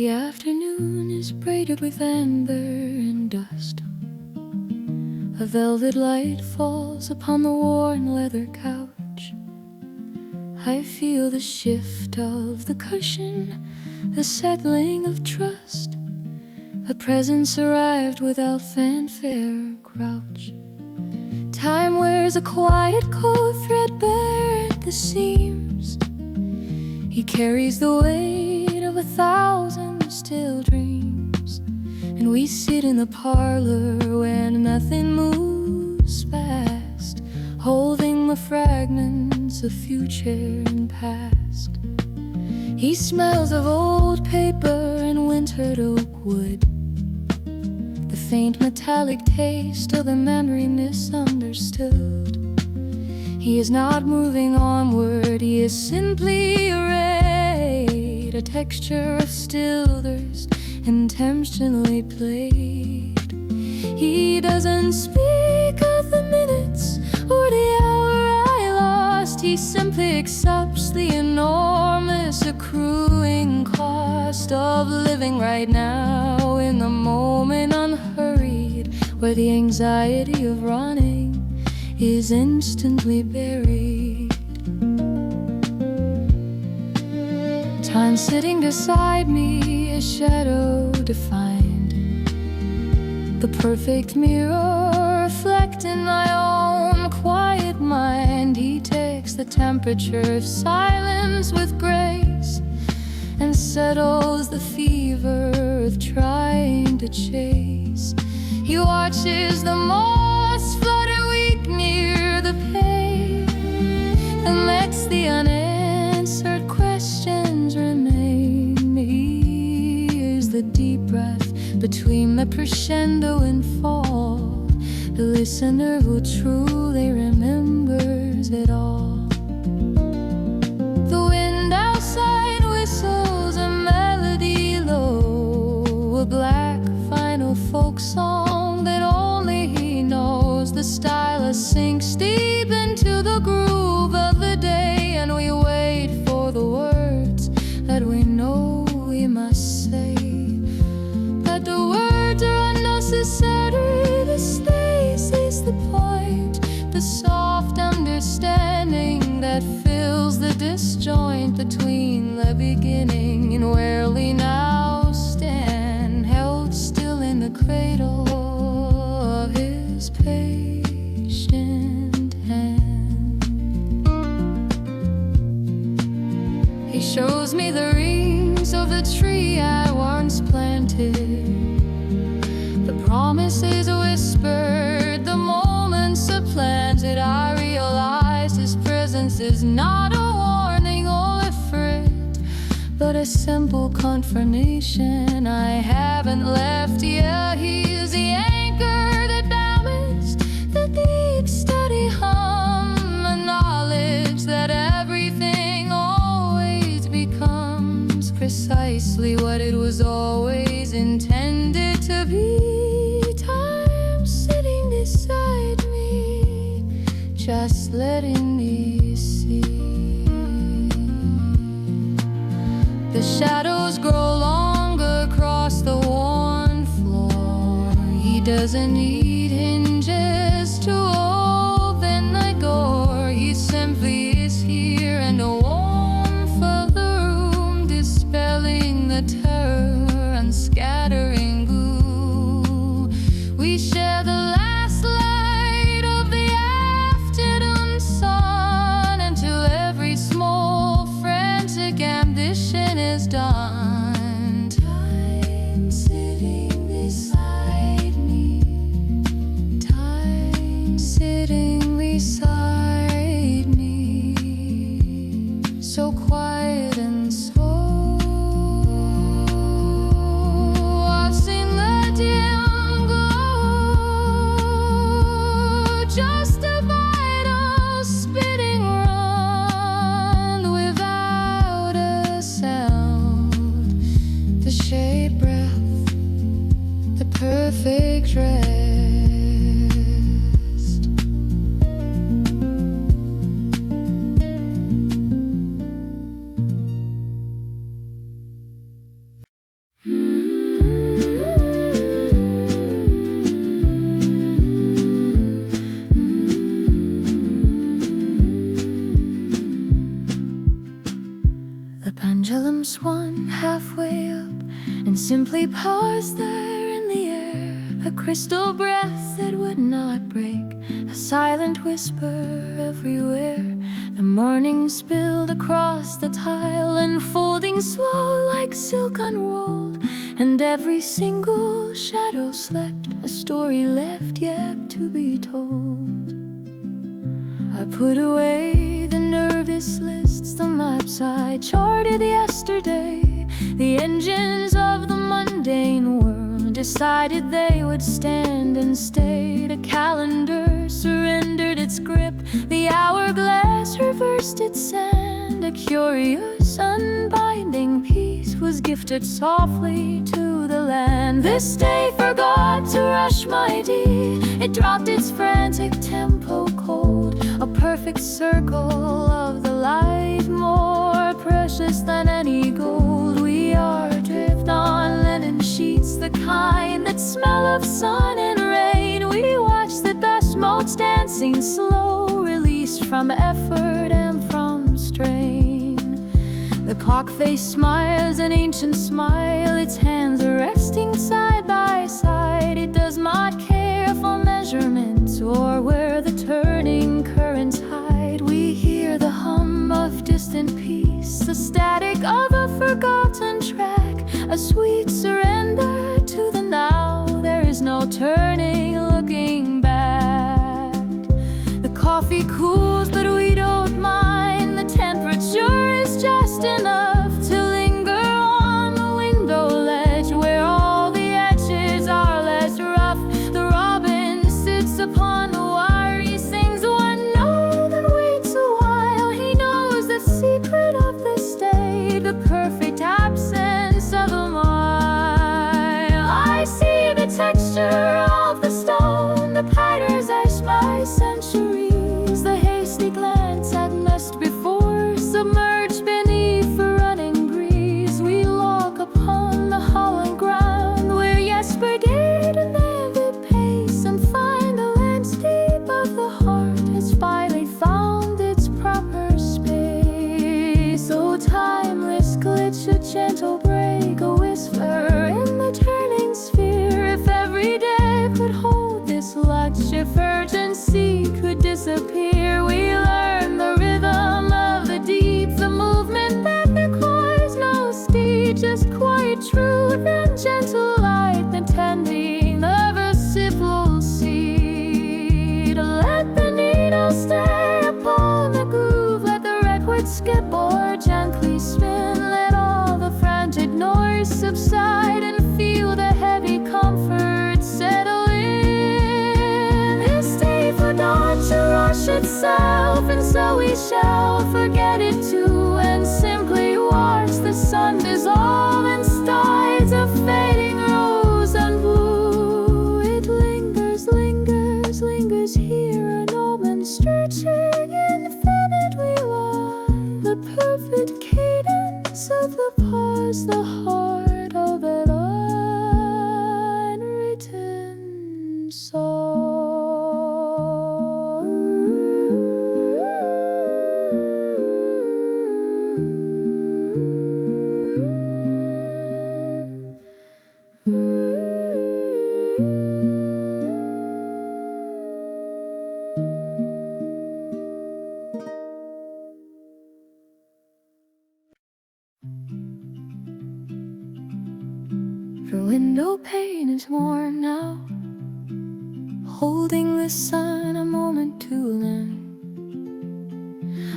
The afternoon is braided with amber and dust. A velvet light falls upon the worn leather couch. I feel the shift of the cushion, the settling of trust. A presence arrived without fanfare or grouch. Time wears a quiet coat threadbare at the seams. He carries the weight of 1,000 still dreams. And we sit in the parlor where nothing moves fast, holding the fragments of future and past. He smells of old paper and wintered oak wood, the faint metallic taste of the memory misunderstood. He is not moving onward, he is simply arrayed, a texture of stillness intentionally played. He doesn't speak of the minutes or the hour I lost. He simply accepts the enormous accruing cost of living right now in the moment, unhurried, where the anxiety of running is instantly buried. Time sitting beside me, a shadow defined, the perfect mirror reflecting my own quiet mind. He takes the temperature of silence with grace and settles the fever of trying to chase. He watches the moss flutter weak near the pane and lets the unanswered questions remain. He hears the deep breath between the crescendo and fall, the listener who truly remembers it all. The wind outside whistles a melody low, a black final folk song that only he knows. The stylus sinks deep into the groove of the day, and we wait for the words that we know we must say. That the words are unnecessary, the space is the point, the soft understanding that fills the disjoint between the beginning and where we now stand, held still in the cradle of his patient hand. He shows me the rings of the tree I once planted, the promises whispered, the moments supplanted. I realized his presence is not a warning or a threat, but a simple confirmation I haven't left. Yeah, he is the anchor that damaged the deep steady hum, a knowledge that everything always becomes precisely what it was always intended to be. Time sitting beside me, just letting me see. The shadows grow longer across the worn floor. He doesn't need hinges to open the door. He simply is here, and the warmth of the room dispelling the terror and scattering glue. We share the last light of the afternoon sun until every small frantic ambition is done. simply paused there in the air, a crystal breath that would not break, a silent whisper everywhere. The morning spilled across the tile, unfolding slow like silk unrolled, and every single shadow slept, a story left yet to be told. I put away the nervous lists, the maps I charted yesterday. The engines of the mundane world decided they would stand and stay. The calendar surrendered its grip, the hourglass reversed its sand. A curious, unbinding peace was gifted softly to the land. This day forgot to rush my deed, it dropped its frantic tempo cold, a perfect circle of the life more precious than any gold. We are adrift on linen sheets, the kind that smell of sun and rain. We watch the dust motes dancing slow, released from effort and from strain. The clock face smiles an ancient smile, its hands are resting side by side. It does not care for measurements or where the turning currents hide. We hear the hum of distant peace, the static of a forgotten track, a sweet surrender to the now. There is no turning, looking back. The coffee cools, but we don't mind. The temperature is just enough to linger on the window ledge, where all the edges are less rough. The robin sits upon the wire, he sings one note and waits a while. He knows the secret of the state, the perfect absence of a mile. I see the texture of the stone, the patterns etched by centuries, the hasty glance at mist before, submerged beneath a running breeze. We look upon the hollow ground, where yesterday and vivid pace, and find the landscape of the heart has finally found its proper space. Oh, timeless glitch, a gentle break, a whisper in the turning sphere. If every day could hold this luck, if urgency could disappear, we learn the rhythm of the deep, the movement that requires no speed, just quiet truth and gentle light, the tending of a simple seed. Let the needle stay upon the groove, let the record skip or gently spin, let all the frantic noise subside, and feel the heavy comfort settle in. This day forgot to rush itself, and so we shall forget it too, and simply watch the sun dissolve in tides of fading rose and blue. It lingers, lingers, lingers here, an almond stretching infinitely wide, the perfect cadence of the pause, the heart of an unwritten song. The window pane is worn now, holding the sun a moment too long.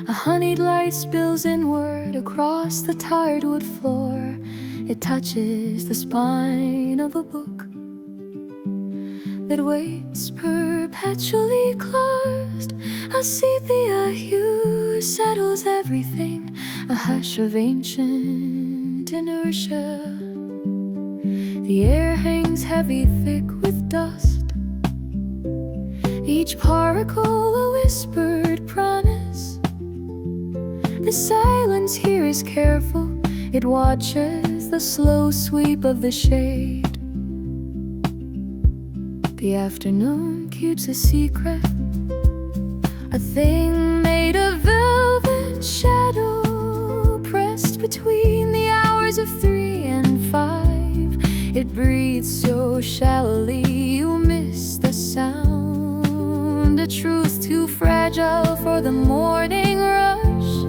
A honeyed light spills inward across the tired wood floor. It touches the spine of a book that waits perpetually closed. A sepia hue settles everything, a hush of ancient inertia. The air hangs heavy, thick with dust, each particle a whispered promise. The silence here is careful, it watches the slow sweep of the shade. The afternoon keeps a secret, a thing made of velvet shadow, pressed between the hours of 3 and 5. It breathes so shallowly, you miss the sound. A truth too fragile for the morning rush,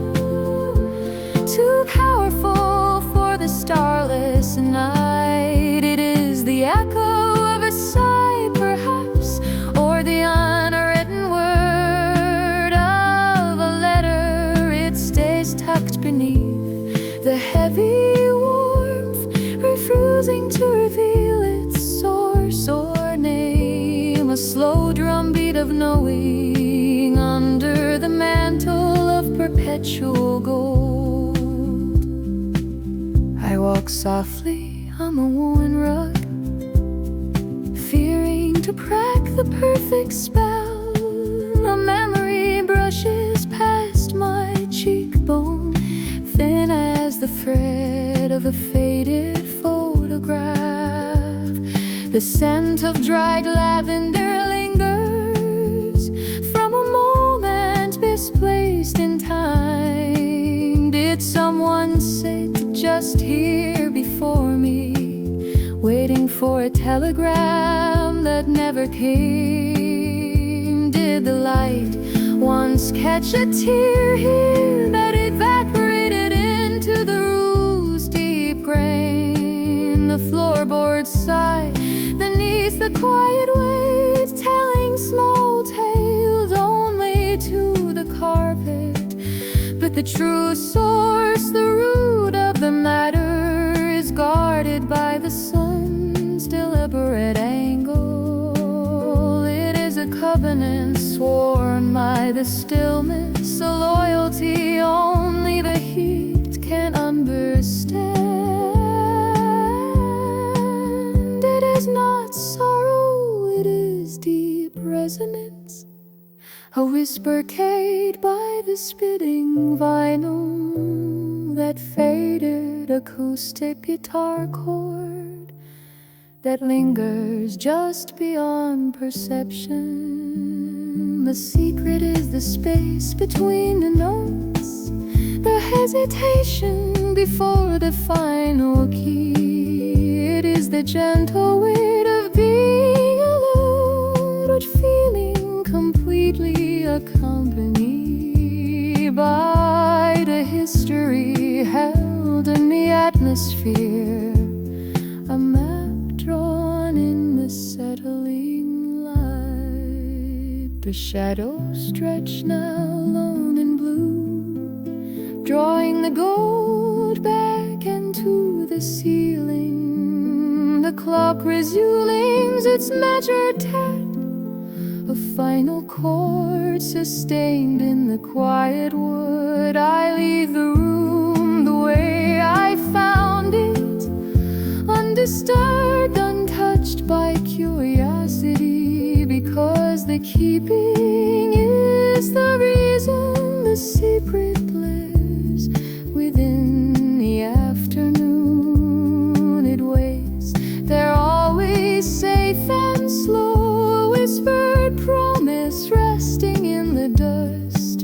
too powerful for the starless night. It is the echo of a sigh, perhaps, or the unwritten word of a letter. It stays tucked beneath the heavy warmth, refusing to reveal its source or name. A slow drumbeat of knowing under the mantle of perpetual gold. I walk softly on the worn rug, fearing to crack the perfect spell. A memory brushes past my cheekbone, thin as the thread of a faded photograph. The scent of dried lavender lingers from a moment misplaced in time. Did someone sit just here before me, waiting for a telegram that never came? Did the light once catch a tear here that evaporated into the roof's deep grain? The floorboards sigh beneath the quiet waves, telling small tales only to the carpet. But the true source, the root of the matter, is guarded by the sun's deliberate angle. It is a covenant sworn by the stillness, a loyalty only the heat can understand. It is not sorrow, it is deep resonance, a whisper carried by the spitting vinyl, that faded acoustic guitar chord that lingers just beyond perception. The secret is the space between the notes, the hesitation before the final key. It is the gentle weight of being alone, but feeling completely accompanied by the history held in the atmosphere, a map drawn in the settling light. The shadows stretch now alone and blue, drawing the gold back into the ceiling. The clock resumes its measured tap, a final chord sustained in the quiet wood. I leave the room the way I found it, undisturbed, untouched by curiosity, because the keeping is the reason, the secret bliss within the afternoon. It waits there, always safe and slow, a whispered promise resting in the dust,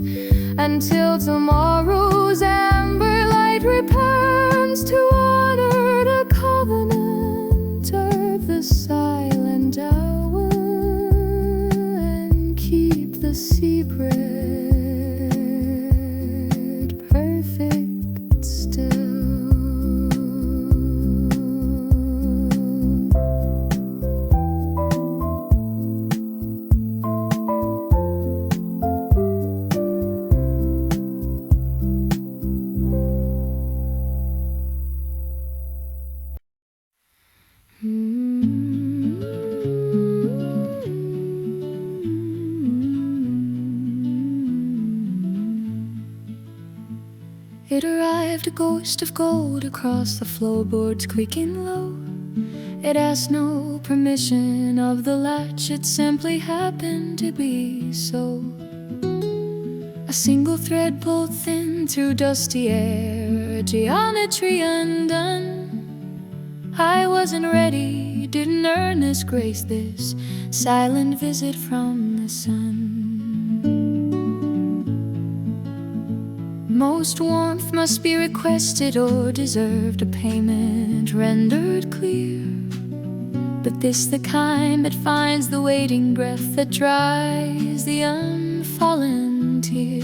until tomorrow's amber light returns to honor the covenant of the silent hour and keep the secret perfect still. It arrived, a ghost of gold across the floorboards, creaking low. It asked no permission of the latch, it simply happened to be so. A single thread pulled thin through dusty air, geometry undone. I wasn't ready, didn't earn this grace, this silent visit from the sun. Most warmth must be requested or deserved, a payment rendered clear. but this the kind that finds the waiting breath that dries the unfallen tear.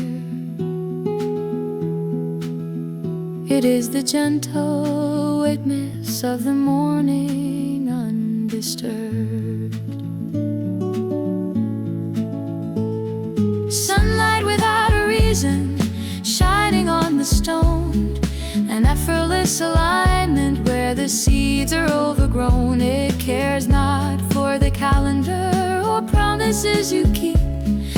It is the gentle witness of the morning undisturbed. Sunlight without a reason, shining on the stone, an effortless alignment where the seeds are overgrown. It cares not for the calendar or promises you keep,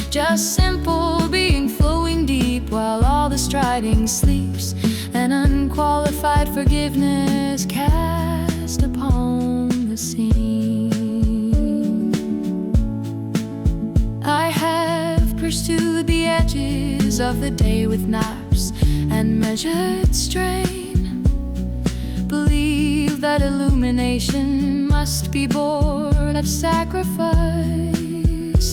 just simple being flowing deep while all the striding sleeps, an unqualified forgiveness cast upon the scene. I have pursued the edges of the day with naps and measured strain, believe that illumination must be born of sacrifice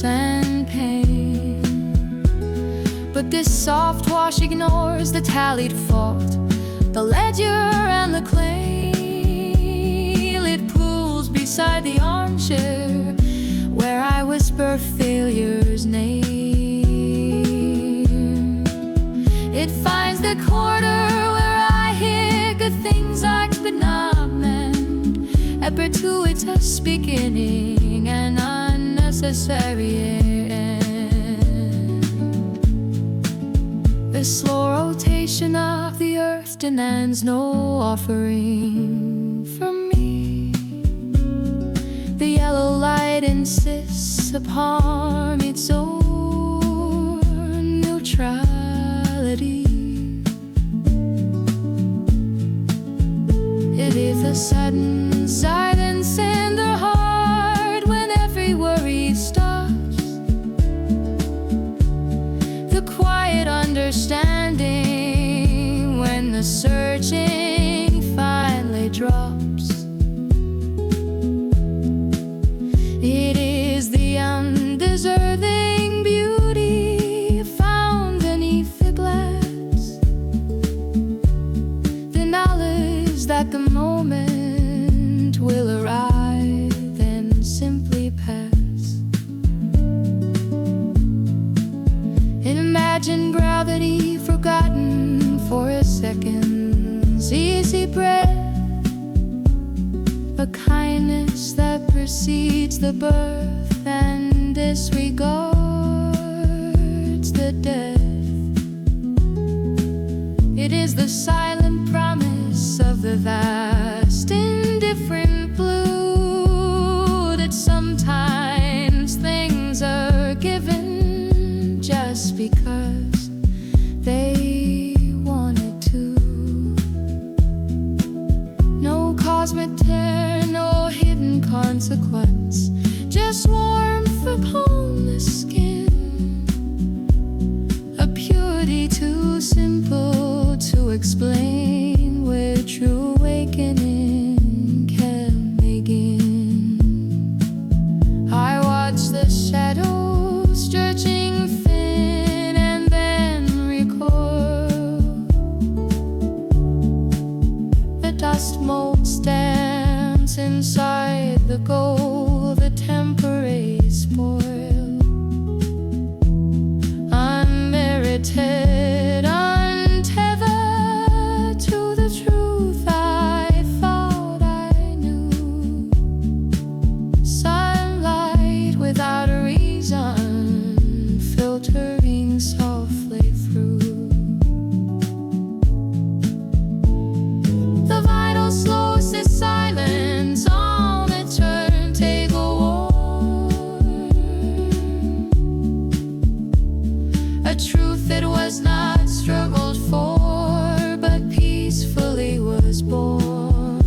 and pain. But this soft wash ignores the tallied fault, the ledger and the claim. It pulls beside the armchair where I whisper failure's name. It finds the corner where I hear good things I could not mend, a gratuitous beginning, an unnecessary end. The slow rotation of the earth demands no offering from me. The yellow light insists upon its own neutrality. It is a sudden silence in the heart when every worry stops, the quiet understanding when the searching finally drops. It is the undeserving beauty found beneath the glass, the knowledge that the moment will arrive and simply pass. Imagine gravity forgotten for a second's easy breath, a kindness that precedes the birth and disregards the death. It is the silent promise of the vast, indifferent blue that sometimes things are given just because they wanted to. No cosmic tear, no hidden consequence, just warmth upon the skin, a purity too simple to explain, where true awakening can begin. I watch the shadows stretching thin and then recoil. The dust mold stands inside the gold, the temporary spoil, unmerited, untethered to the truth I thought I knew. Sunlight without a reason, filtering softly through. The vital slows the silence on the turntable wall, a truth that was not struggled for, but peacefully was born.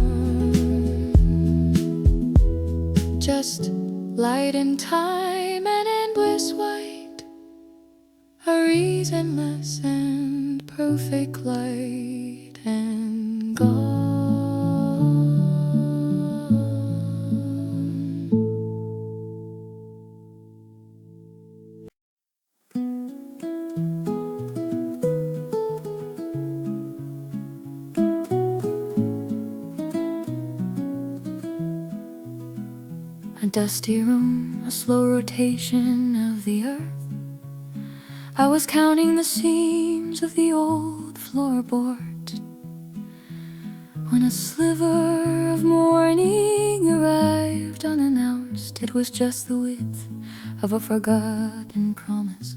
Just light and time and endless white, a reasonless and perfect light and gone. dusty room, a slow rotation of the earth. I was counting the seams of the old floorboards when a sliver of morning arrived unannounced. It was just the width of a forgotten promise,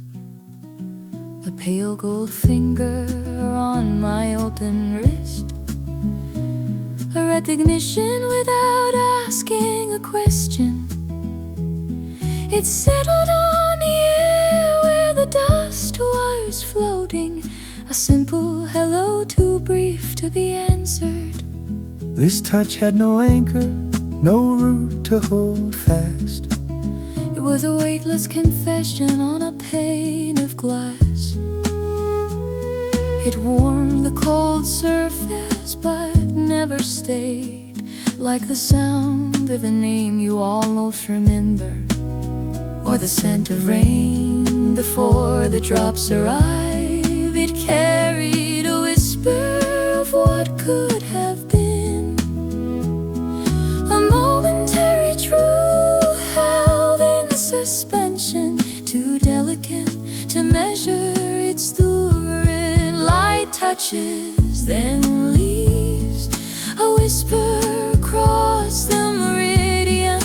a pale gold finger on my open wrist, a recognition without asking a question. It settled on the air where the dust was floating, a simple hello too brief to be answered. This touch had no anchor, no root to hold fast. It was a weightless confession on a pane of glass. It warmed the cold surface but never stayed, like the sound of a name you almost remember, or the scent of rain before the drops arrive. It carried a whisper of what could have been, a momentary truth held in suspension, too delicate to measure its lurid. Light touches, then leaves, a whisper across the meridian.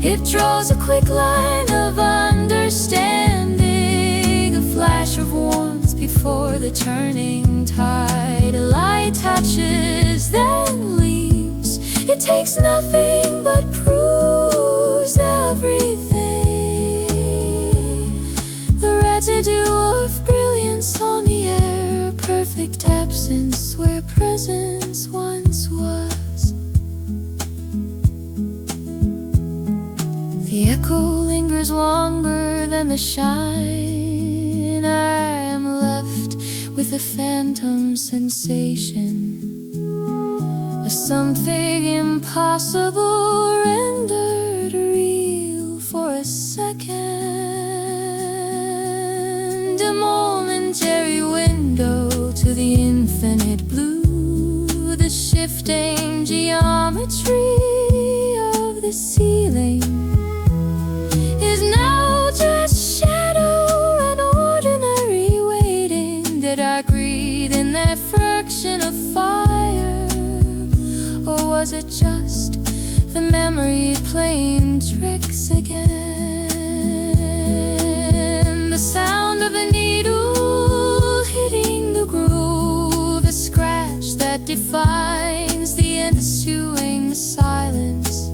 It draws a quick line of understanding, a flash of warmth before the turning tide. Light touches, then leaves. It takes nothing but proves everything. The residue of brilliance on the air, perfect absence where presence once was. The echo lingers longer than the shine. I am left with a phantom sensation, a something impossible rendered real for a second, a momentary window to the infinite blue, the shifting geometry of the ceiling is now just shadow and ordinary waiting. Did I breathe in that fraction of fire, or was it just the memory playing tricks again? The sound of a needle hitting the groove, a scratch that defines the ensuing silence.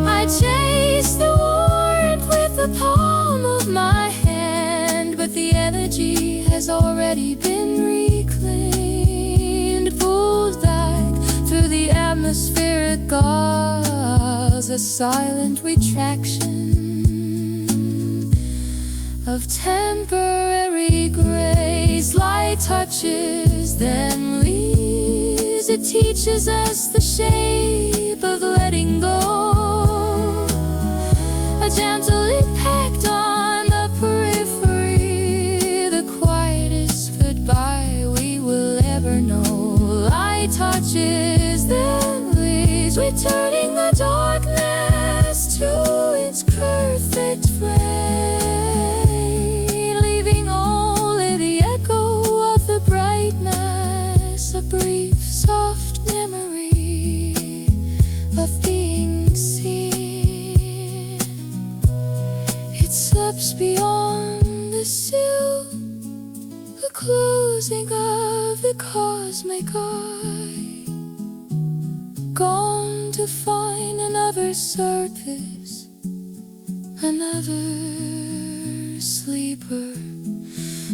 I chase the warmth with the palm of my hand, but the energy has already been reclaimed, pulled back through the atmospheric gauze, a silent retraction of temporary grace. Light touches, then leaves. It teaches us the shape of letting go, a gentle impact on the periphery, the quietest goodbye we will ever know. Light touches, then leaves, returning the darkness to its perfect frame, leaving only the echo of the brightness, a brief soft memory of being seen. It slips beyond the sill, the closing of the cosmic eye, gone to find another surface, another sleeper.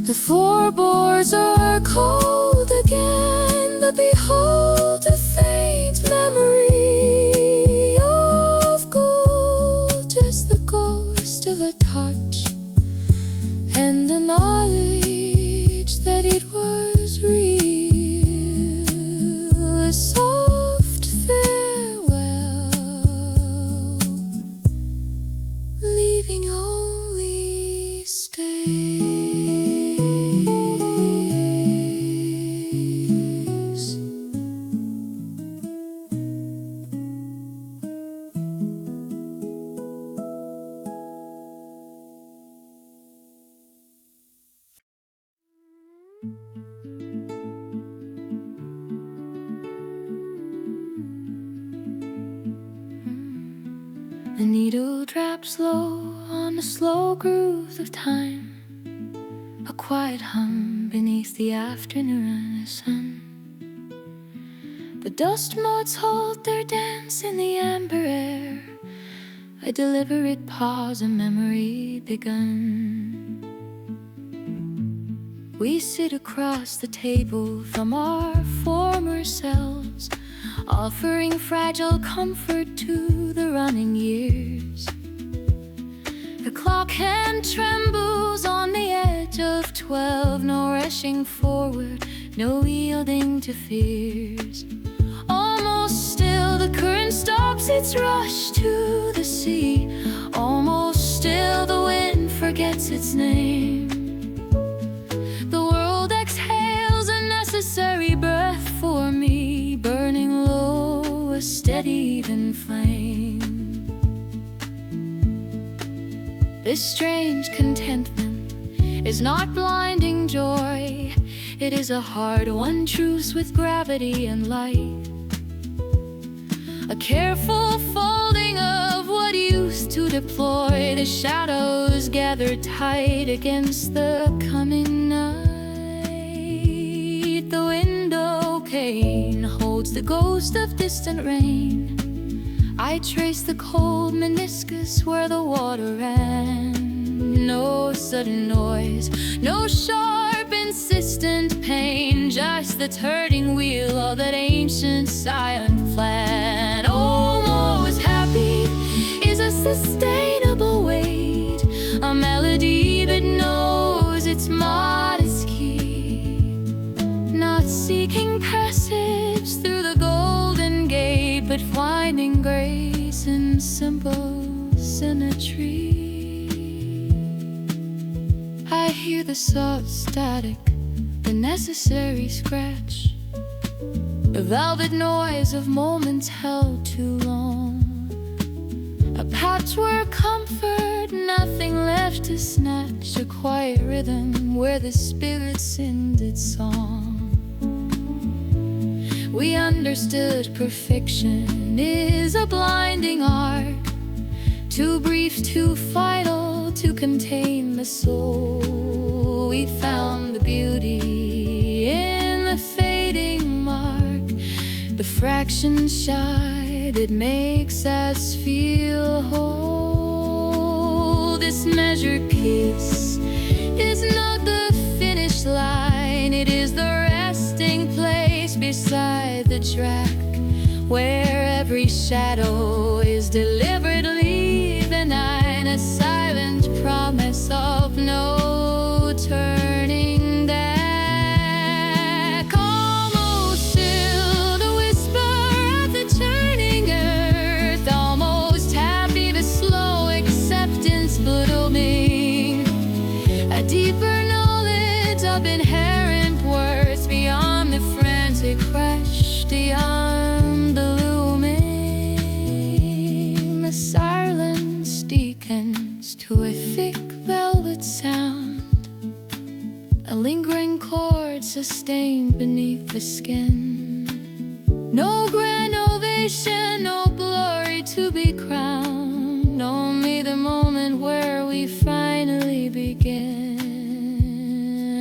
The floorboards are cold again, but behold the faint memory of gold, just the ghost of a touch and the knowledge that it was real, a soft farewell, leaving only space. needle drops low on the slow groove of time, a quiet hum beneath the afternoon sun. The dust motes hold their dance in the amber air, a deliberate pause, a memory begun. We sit across the table from our former selves, offering fragile comfort to the running years. The clock hand trembles on the edge of 12, no rushing forward, no yielding to fears. Almost still the current stops its rush to the sea, almost still the wind forgets its name. The world exhales a necessary breath for me, burning low, a steady even flame. This strange contentment is not blinding joy, it is a hard-won truce with gravity and light. A careful folding of what used to deploy, the shadows gather tight against the coming night. The window pane holds the ghost of distant rain. I trace the cold meniscus where the water ran. No sudden noise, no sharp insistent pain, just the turning wheel of that ancient silent plan. Almost happy is a sustainable weight, a melody that knows its modest key, not seeking passage through the golden gate, but finding grace in simple symmetry. I hear the soft static, the necessary scratch, the velvet noise of moments held too long. A patchwork comfort, nothing left to snatch, a quiet rhythm where the spirit sings its song. We understood perfection is a blinding art, too brief, too vital to contain the soul. We found the beauty in the fading mark, the fraction shy that makes us feel whole. This measured piece is not the finish line, it is the resting place beside the track, where every shadow is deliberately benign, a silent promise of no turning back. Almost still the whisper of the turning earth, almost happy the slow acceptance blooming, a deeper knowledge of inherent worth beyond the frantic crash, beyond the looming. The silence deacons to a thick velvet sound, a lingering chord sustained beneath the skin. No grand ovation, no glory to be crowned, only the moment where we finally begin.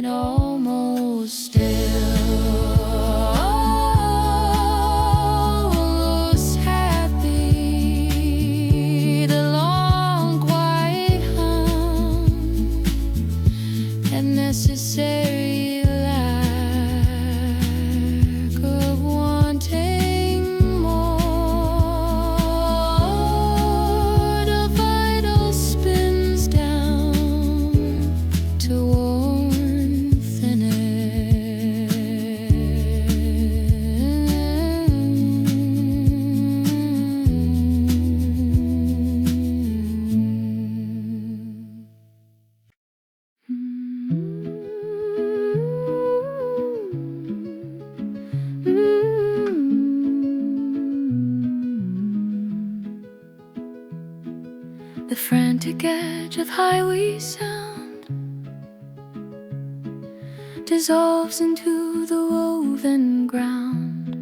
Almost still, almost happy, the long quiet hum and necessary lack of wanting more. The vital spins down to warmth and air. The frantic edge of highway sound dissolves into the woven ground,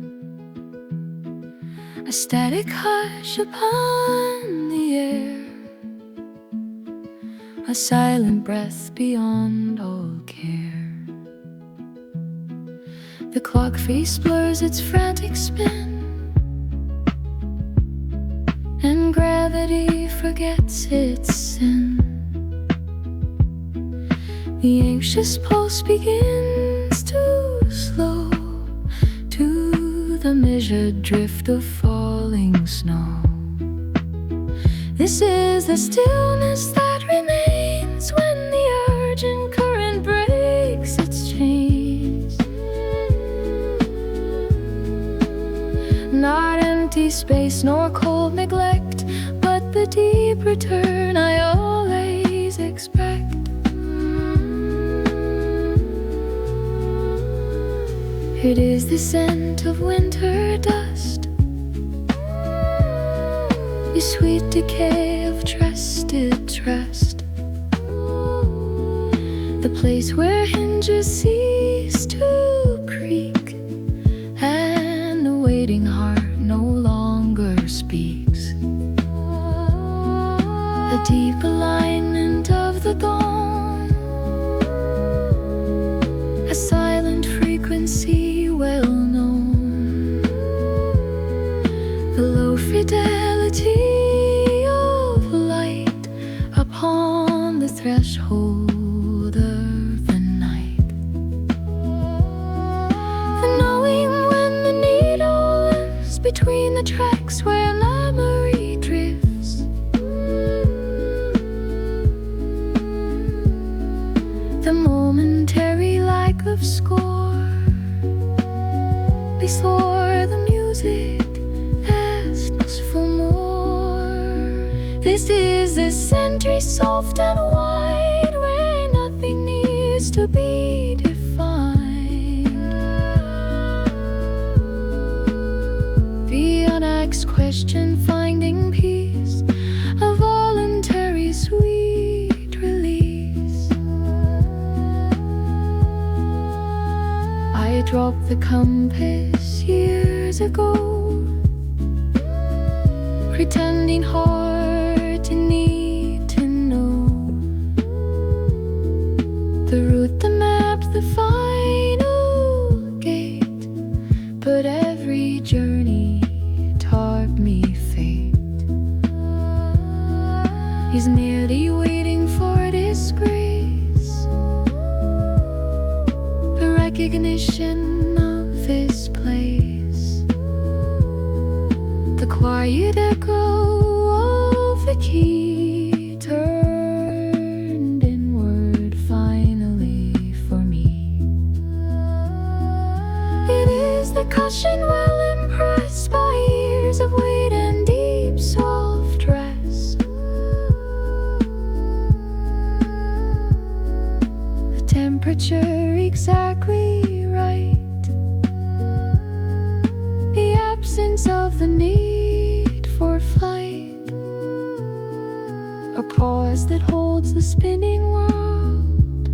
a static hush upon the air, a silent breath beyond all care. The clock face blurs its frantic spin, and gravity forgets its sin. The anxious pulse begins to slow to the measured drift of falling snow. This is the stillness that remains when the urgent current breaks its chains. Not empty space nor cold neglect, but the deep return I always expect. It is the scent of winter dust, the sweet decay of trusted trust, the place where hinges cease to creak, and the waiting heart no longer speaks. The deep alignment of the dawn, a silent frequency well known, the low fidelity of light upon the threshold of the night, the knowing when the needle is between the tracks where memory drifts, the momentary lack of score before the music asks for more. This is the century soft and wide, where nothing needs to be defined. The unasked question finding peace, a voluntary sweet release. I dropped the compass years ago, pretending hard to need to know the route, the map, the final gate. But every journey taught me fate is merely waiting for disgrace, the recognition of this place, the quiet echo of the key turned inward finally for me. It is the cushion well impressed by years of weight and deep soft rest, the temperature exactly right, the absence of the need for flight, a pause that holds the spinning world,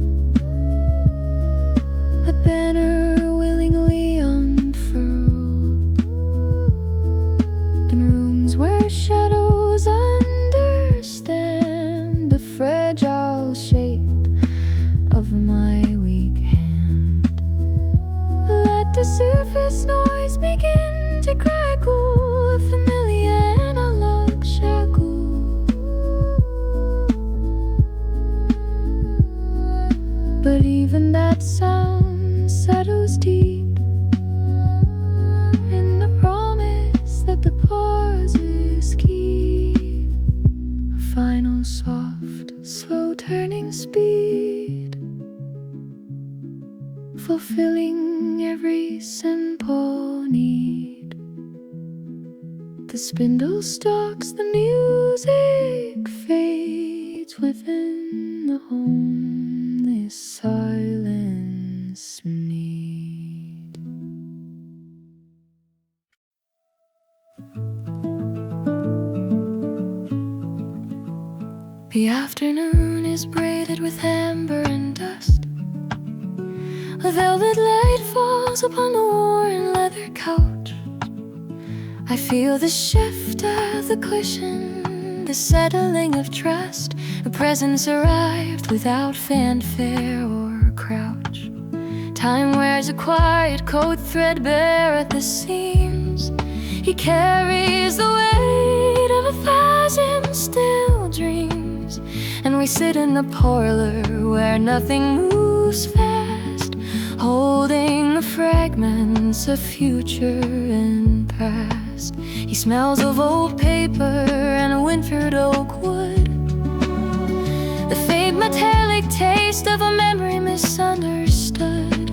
a banner willingly unfurled, in rooms where shadows understand the fragile shape of my weak hand. Let the surface noise begin to crackle, a familiar analog shackle. But even that sound settles deep in the promise that the pauses keep, a final soft, slow turning speed, fulfilling every simple need. The spindle stalks, the music fades within the home this silence need. The afternoon is braided with amber and dust, a velvet light falls upon the worn leather couch. I feel the shift of the cushion, the settling of trust, The presents arrived without fanfare or crouch. Time wears a quiet coat, threadbare at the seams. He carries the weight of 1,000 still dreams. And we sit in the parlor where nothing moves fast, holding the fragments of future and past. He smells of old paper and wintered oak wood, the faint metallic taste of a memory misunderstood.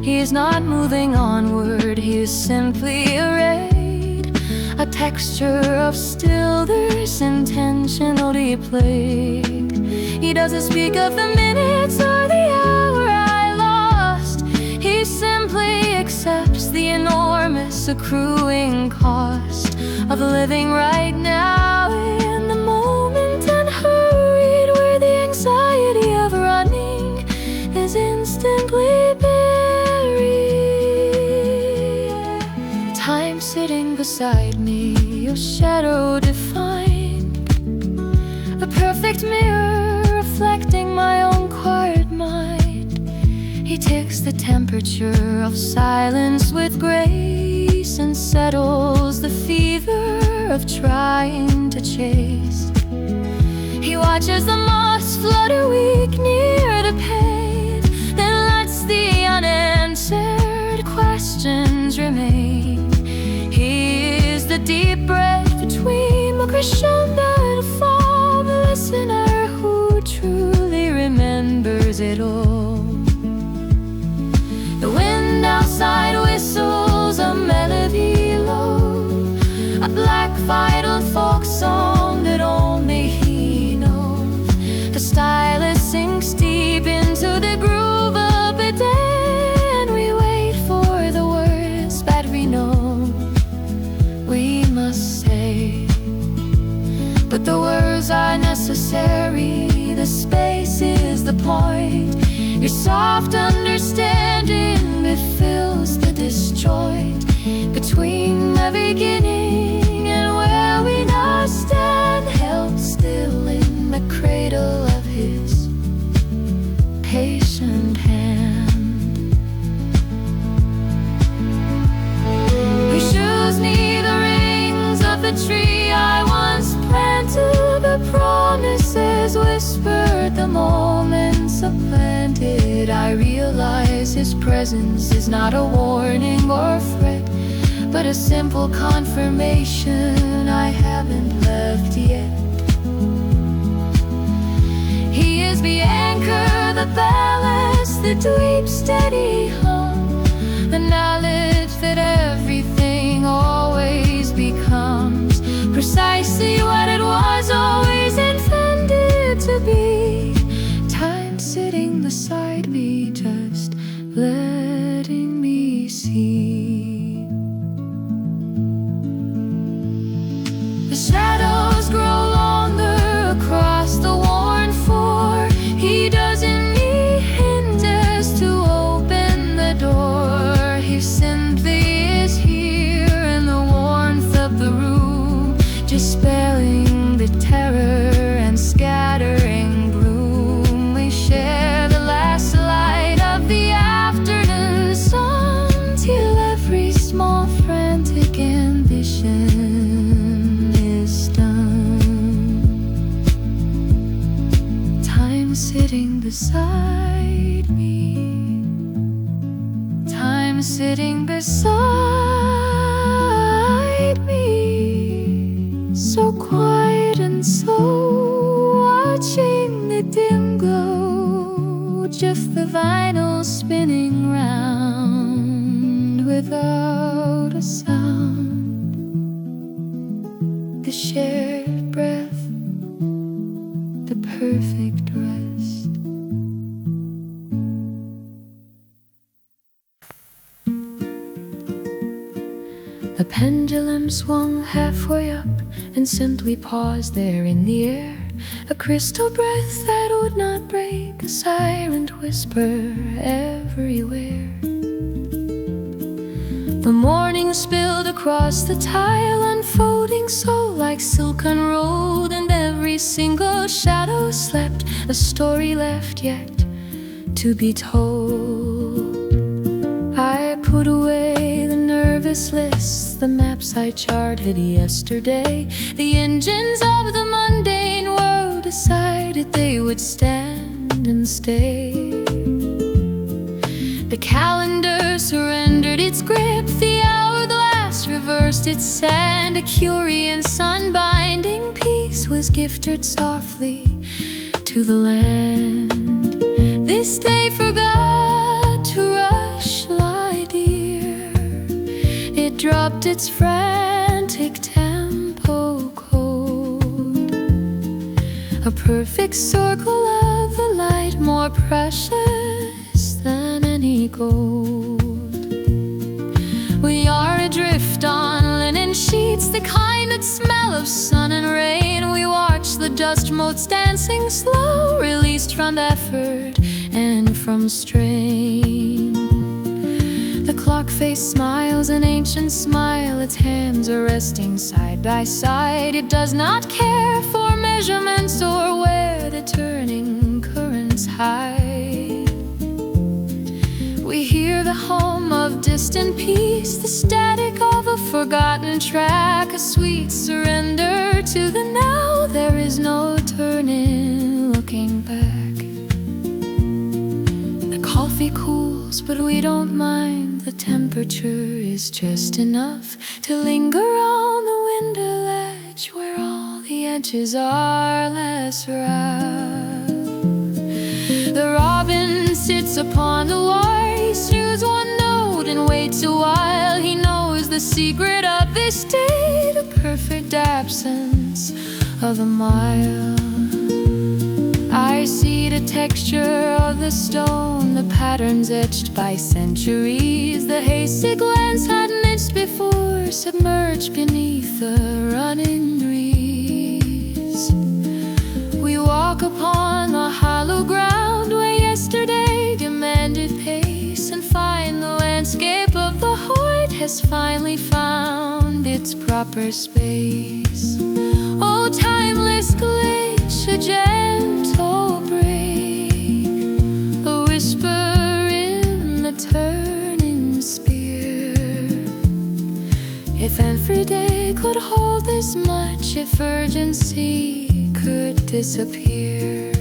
He is not moving onward, he is simply arrayed, a texture of still there's intentionally played. He doesn't speak of the minutes or the hour I lost. He simply accepts the enormous accruing cost of living right now in the moment, unhurried, where the anxiety of running is instantly buried. Time sitting beside me, your shadow defined, a perfect mirror reflecting my own quiet mind. He takes the temperature of silence with grace and settles the fever of trying to chase. He watches the moss flutter weak near the pane, then lets the unanswered questions remain. He is the deep breath between the crescendo and fall, the listener who truly remembers it all. The wind outside whistles a melody low, a black vital folk song that only he knows. The stylist sinks deep into the groove of a day, and we wait for the words that we know we must say. But the words are necessary, the space is the point. Your soft understanding that fills the disjoint between the beginning and where we now stand, held still in the cradle of his patient hand. He shows me the rings of the tree I once planted, the promises whispered, the moments supplanted. I realize his presence is not a warning or threat, but a simple confirmation I haven't left yet. He is the anchor, the ballast, the deep steady hum, the knowledge that everything always becomes precisely what it was always intended to be. Time sitting beside me, just letting me see. The shadows grow longer across the worn floor. He doesn't need hinges to open the door. He simply is here in the warmth of the room, dispelling the terror and scattering gloom. We share the last light of the afternoon sun, till every small frantic ambition is done. Time sitting beside me, time sitting beside me, so quiet and slow, watching the dim glow, just the vinyl spinning round without a sound. The shared breath, the perfect rest. The pendulum swung halfway up and simply paused there in the air, a crystal breath that would not break, a silent whisper everywhere. The morning spilled across the tile, unfolding so like silk unrolled, and every every single shadow slept, a story left yet to be told. I put away the nervous lists, the maps I charted yesterday. The engines of the mundane world decided they would stand and stay. The calendar surrendered its grip, the hourglass reversed its sand. A Curian sun-binding peace was gifted softly to the land. This day forgot to rush, lie dear. It dropped its frantic tempo cold, a perfect circle of the light, more precious than any gold. We are adrift on linen sheets, the kind that smell of sun and rain. We watch the dust motes dancing slow, released from effort and from strain. The clock face smiles an ancient smile, its hands are resting side by side. It does not care for measurements or where the turning currents hide. We hear the hum of distant peace, the static of a forgotten track, a sweet surrender to the now. There is no turning, looking back. The coffee cools, but we don't mind. The temperature is just enough to linger on the window ledge, where all the edges are less rough. The robin sits upon the wire, he snooze one note and waits a while. He knows the secret of this state, a perfect absence of a mile. I see the texture of the stone, the patterns etched by centuries. The hasty glance had missed before, submerged beneath the running breeze. We walk upon the hollow ground where yesterday demanded pace, and find the landscape of the void has finally found its proper space. Oh, timeless glitch, a gentle break, a whisper in the turning spear. If every day could hold this much, if urgency could disappear.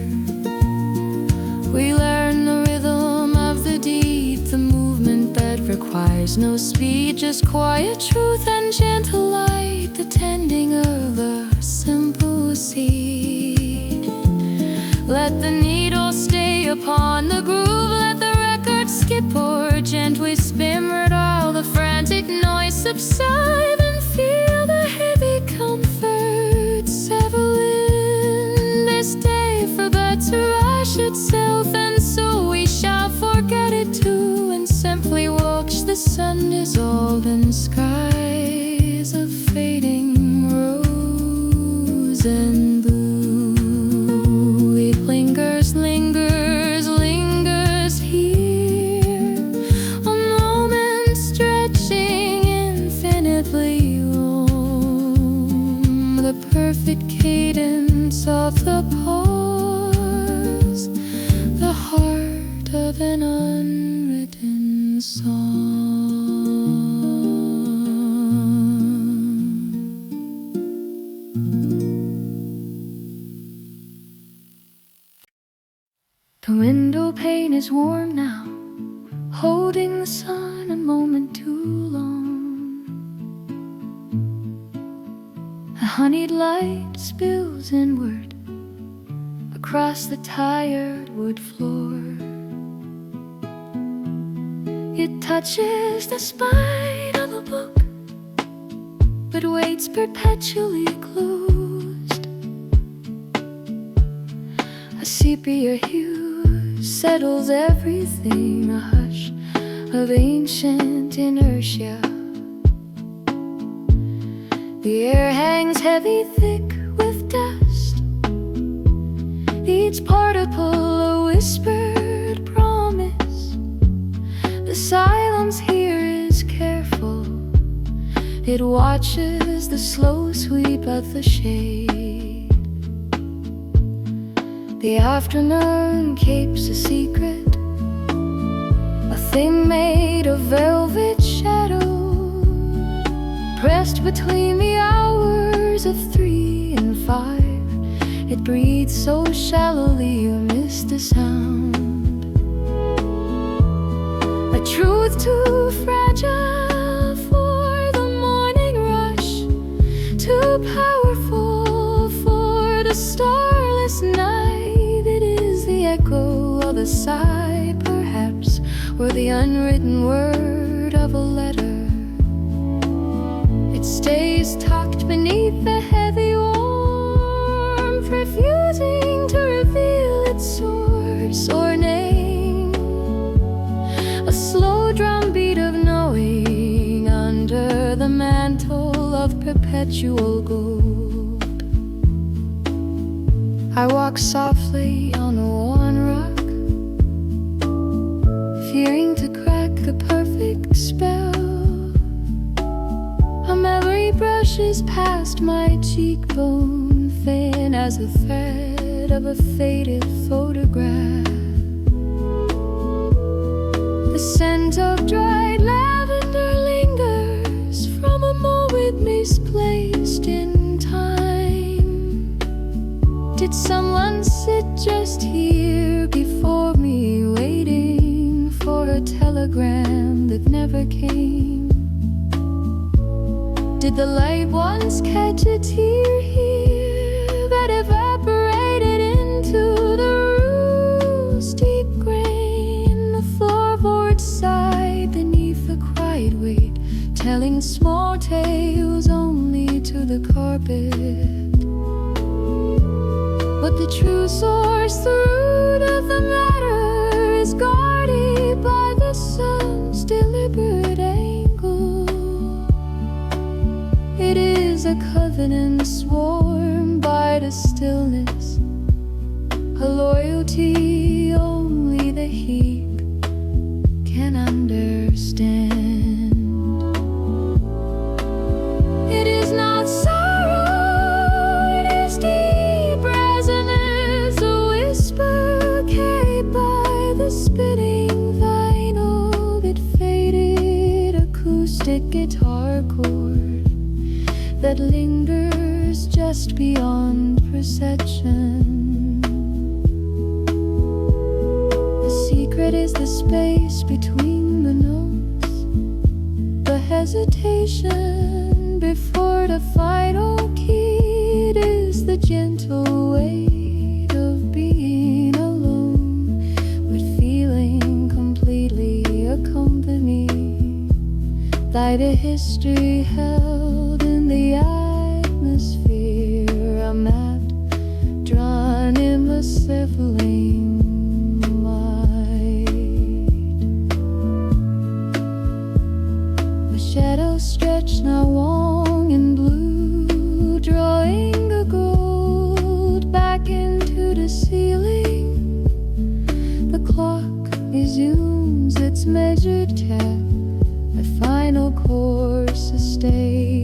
We learn the rhythm of the deep, the movement that requires no speed, just quiet truth and gentle light, the tending of a simple seed. Let the needle stay upon the groove, let the record skip or gently spin, let all the frantic noise subside, and feel the heavy comfort settle in. This day forgot to rush itself, and so we shall forget it too, and simply watch the sun dissolve in skies of fading rose and blue. It lingers, lingers, lingers here, a moment stretching infinitely long, the perfect cadence of the pause, the heart of an unwritten song. The window pane is warm now, holding the sun a moment too long. A honeyed light spills inward across the tired wood floor. It touches the spine of a book, but waits perpetually closed. A sepia hue settles everything, a hush of ancient inertia. The air hangs heavy, thick with dust, each particle a whispered promise. The silence here is careful, it watches the slow sweep of the shade. The afternoon keeps a secret, a thing made of velvet shadow, pressed between the hours of 3 and 5. It breathes so shallowly you miss the sound. A truth too fragile for the morning rush, too powerful for the starless night. It is the echo of a sigh, perhaps, or the unwritten word of a letter. It stays tucked beneath the heavy warmth, refusing to reveal its source or name. A slow drumbeat of knowing under the mantle of perpetual gold. I walk softly on a worn rug, fearing to crack the perfect spell. A memory brushes past my cheekbone, thin as a thread of a faded photograph. The scent of dried lavender lingers from a moment misplaced in time. Did someone sit just here before me, waiting for a telegram that never came? Did the light once catch a tear here that evaporated into the roof's deep grain? The floorboards sighed beneath the quiet weight, telling small tales only to the carpet. But the true source, the root of the matter, is guarded by the sun's deliberate angle. It is a covenant sworn by the stillness, a loyalty only the heap can understand. It is not sorrow, it is deep resonance, a whisper carried by the spinning vinyl, that faded acoustic guitar chord that lingers just beyond perception. The secret is the space between the notes, the hesitation before the final key. It is the gentle weight of being alone, but feeling completely accompanied by the history held in the atmosphere, a map drawn in the scintillating light. The shadows stretch now long and blue, drawing the gold back into the ceiling. The clock resumes its measured tap, a final course sustained.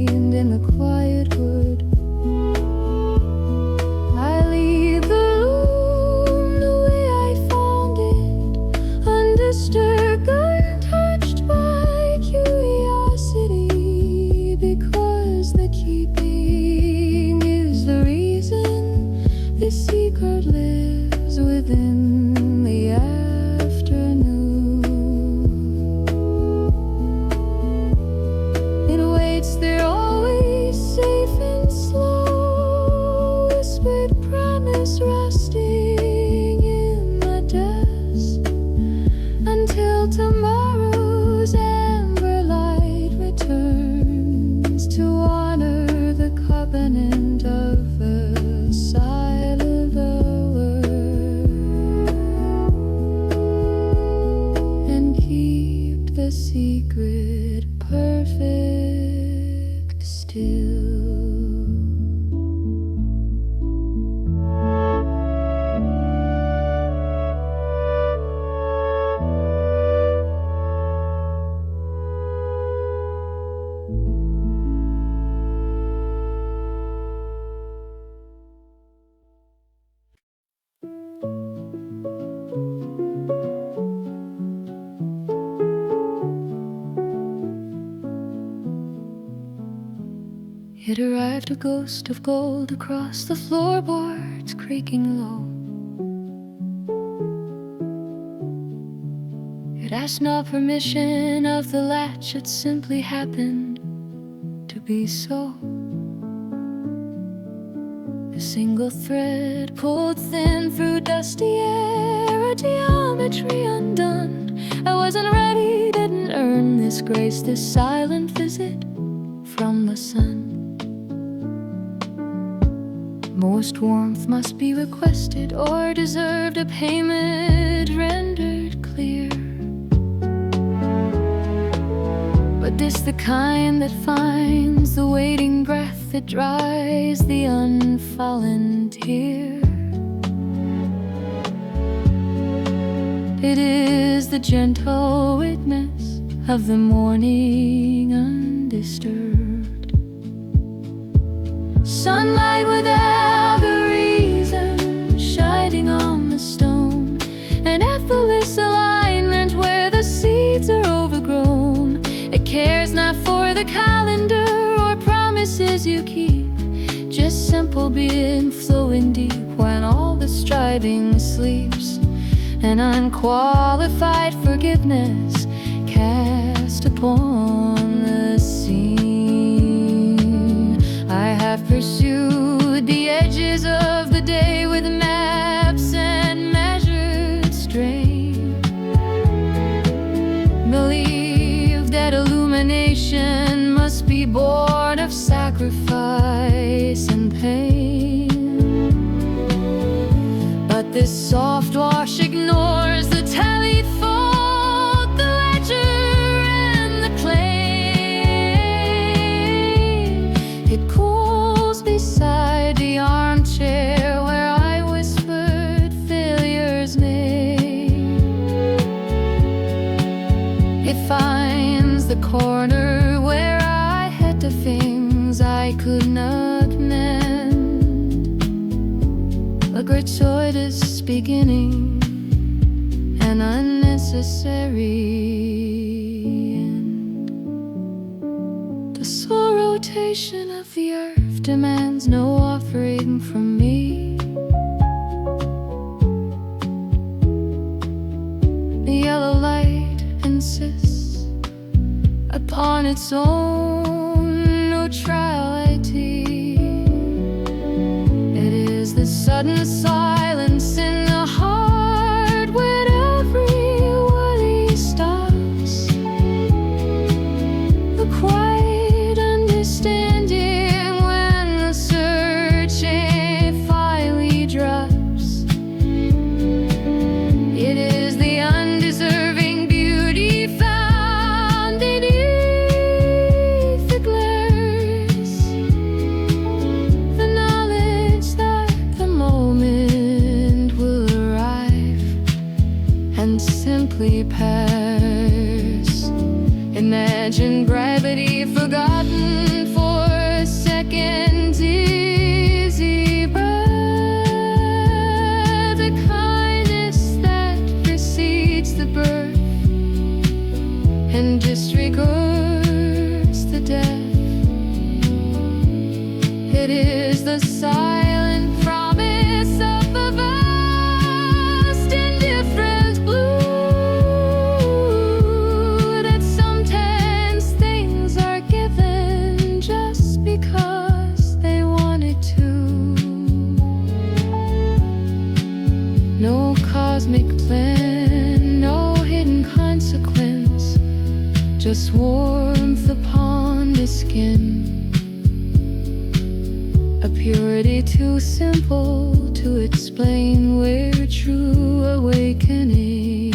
It arrived, a ghost of gold across the floorboards, creaking low. It asked no permission of the latch, it simply happened to be so. A single thread pulled thin through dusty air, a geometry undone. I wasn't ready, didn't earn this grace, this silent visit from the sun. Most warmth must be requested or deserved, a payment rendered clear. But this the kind that finds the waiting breath, that dries the unfallen tear. It is the gentle witness of the morning undisturbed. Sunlight without a reason, shining on the stone, an effortless alignment where the seeds are overgrown. It cares not for the calendar or promises you keep, just simple being flowing deep when all the striving sleeps. An unqualified forgiveness cast upon the scene. I have pursued the edges of the day with maps and measured strain. Believe that illumination must be born of sacrifice and pain. But this soft wash ignores the tallied fault, the ledger and the claim. It cools beside the armchair where I whispered failure's name. It finds the corner where I had the things I could not mend. A gratuitous beginning, an unnecessary end. The slow rotation of the earth demands no offering from me. The yellow light insists upon its own neutrality. It is the sudden silence in the heart when every worry stops. The quiet understanding when the searching finally drops. It is the undeserving beauty found beneath the glares. The knowledge that the moment will arrive and simply pass. Imagine gravity forgotten for a second, dizzy breath, the kindness that precedes the birth and disregards the death. It is the silent promise of a vast indifferent blue, that sometimes things are given just because they wanted to. No cosmic plan, no hidden consequence, just warmth upon the skin. A purity too simple to explain, where true awakening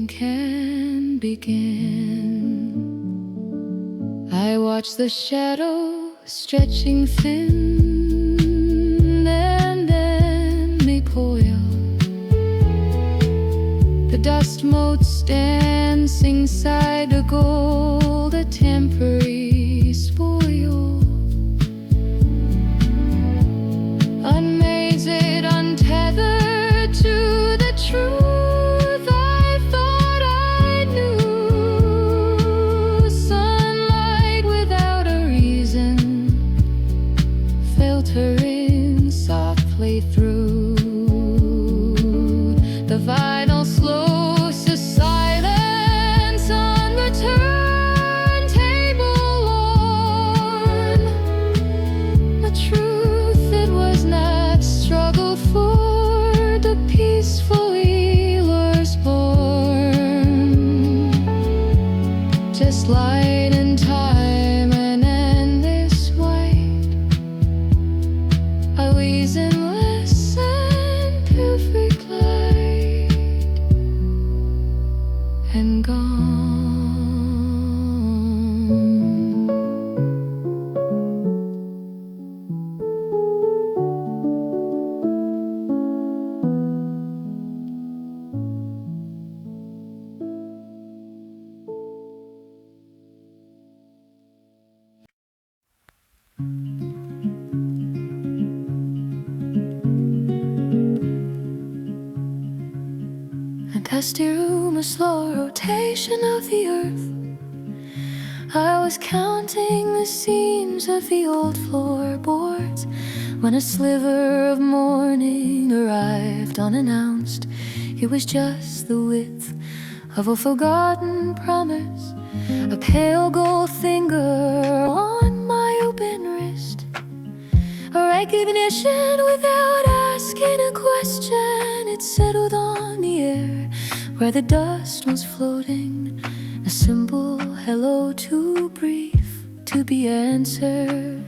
can begin. I watch the shadow stretching thin and then recoil. The dust motes dancing side the gold, a temporary spoil. Unmazed, untethered to the truth I thought I knew. Sunlight without a reason, for the peacefully lures born, just light and time and endless white, always endless and perfect light, and gone. A dusty room, a slow rotation of the earth. I was counting the seams of the old floorboards when a sliver of morning arrived unannounced. It was just the width of a forgotten promise, a pale gold finger on my open wrist, a recognition without asking a question. It settled on the air where the dust was floating, a simple hello too brief to be answered.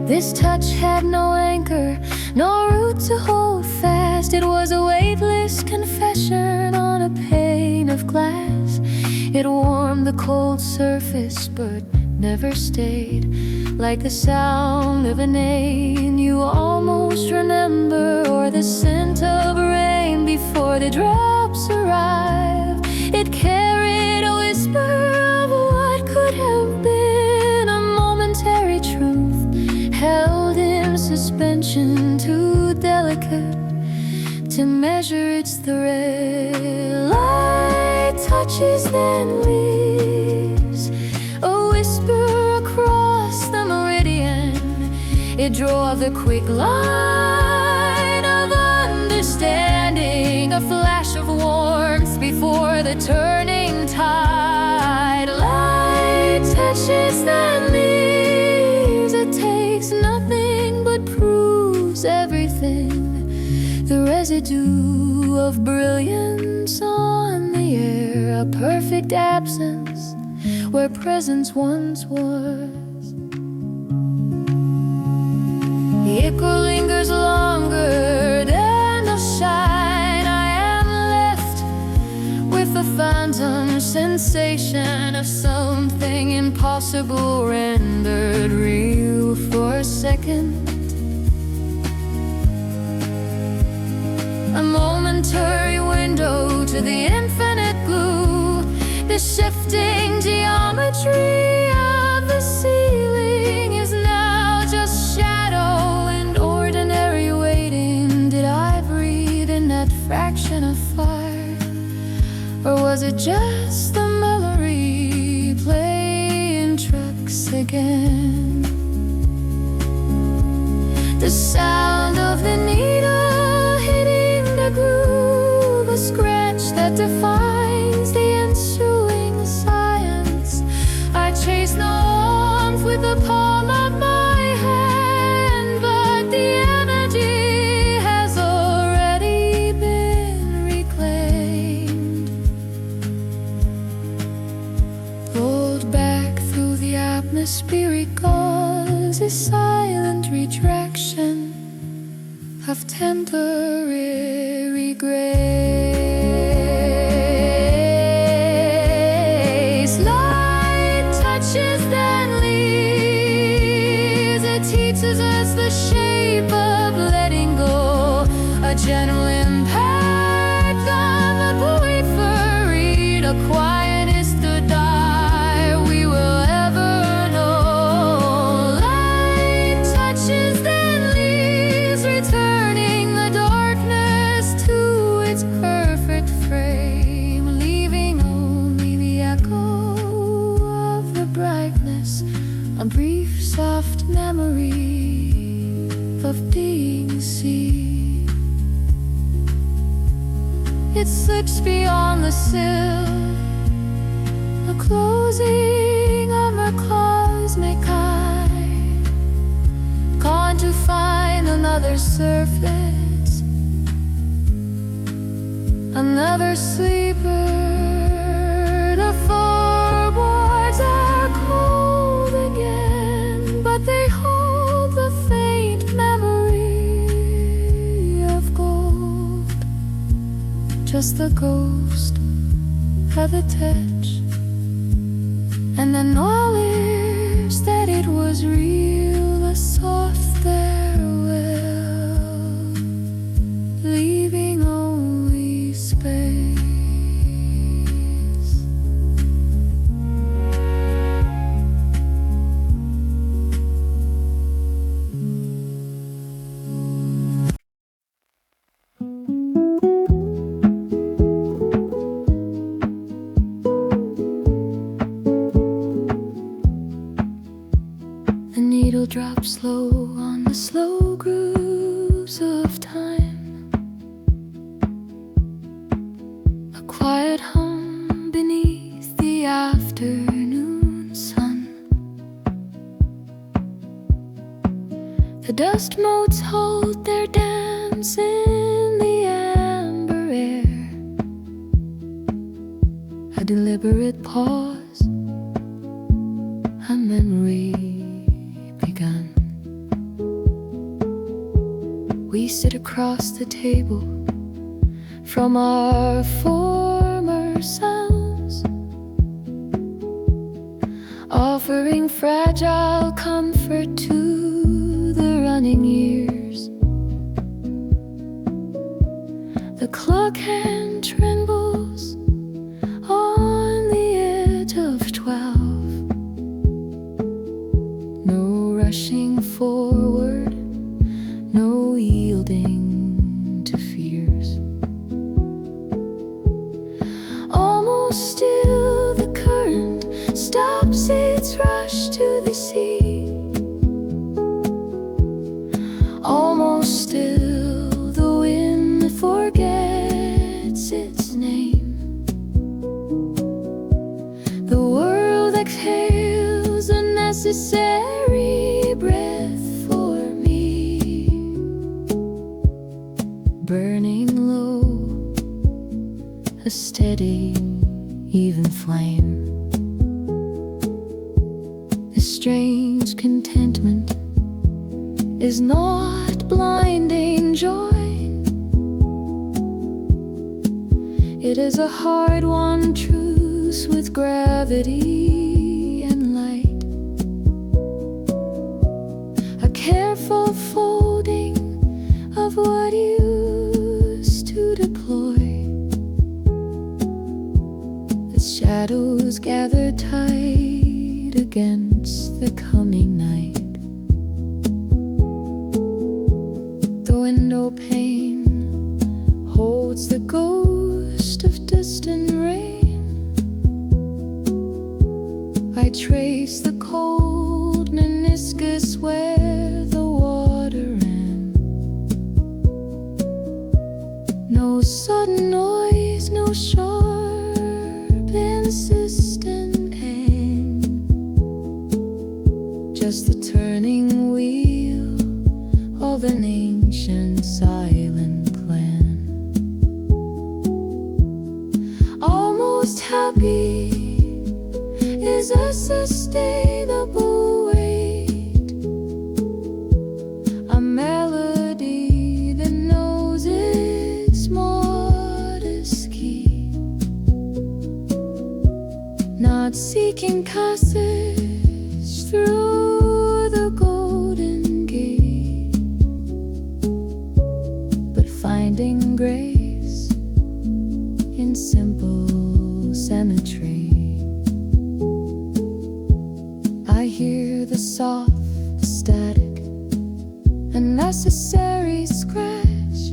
This touch had no anchor, no root to hold fast. It was a weightless confession on a pane of glass. It warmed the cold surface but never stayed, like the sound of a name you almost remember, or the scent of rain before the drops arrive. It carried a whisper of what could have been, a momentary truth held in suspension, too delicate to measure its thread. Light touches then leaves, a whisper across the meridian. It drove the quick line of understanding, a flash of warmth before the turning tide. Light touches then leaves, it takes nothing but proves everything. The residue of brilliance on the air, a perfect absence where presence once was. The echo lingers longer than the shine. I am left with the phantom sensation of something impossible rendered real for a second. A momentary window to the infinite blue, the shifting geometry of the ceiling is now just shadow and ordinary waiting. Did I breathe in that fraction of fire, or was it just the memory playing tricks again? The sound of the needle hitting the groove, a scratch that defines the ensuing science. I chase no warmth with the palm of my hand, but the energy has already been reclaimed, pulled back through the atmospheric gauze, a silent retraction of temporary grace. Light touches then leaves, it teaches us the shape of letting go, a gentle impact on the periphery, a quietness to die we will ever know. Light touches then leaves, returning the darkness to its perfect frame, leaving only the echo of the brightness, a brief soft memory of being seen. It slips beyond the sill, the closing of her cosmic eye, gone to find another another surface, another sleeper. The floorboards are cold again, but they hold the faint memory of gold. Just the ghost of a touch, and the knowledge that it was real, a soft farewell, leaving only space. The needle drops slow on the slow grooves of time. A quiet hum beneath the afternoon sun. The dust motes hold their dance in the amber air. A deliberate pause, a memory begun. We sit across the table from our former selves, offering fragile comfort to the running years. The clock hand trembles on the edge of 12. No rushing forward, no yielding to fears. Almost still the current stops its rush to the sea. Almost still the wind forgets its name. The world exhales a necessary breath for me, burning low, a steady, even flame. This strange contentment is not blinding joy. It is a hard-won truce with gravity and light. A careful folding of what used to deploy. The shadows gather tight against the coming night. The window pane holds the ghost of distant rain. I trace the cold meniscus where the water ran. No sudden noise, no sharp, insistent pang. Just the turning wheel of an ancient silent plan. Almost happy is a sustainable weight, a melody that knows its modest key, not seeking passage through the golden gate, but finding grace in simple symmetry. I hear the soft static, a necessary scratch,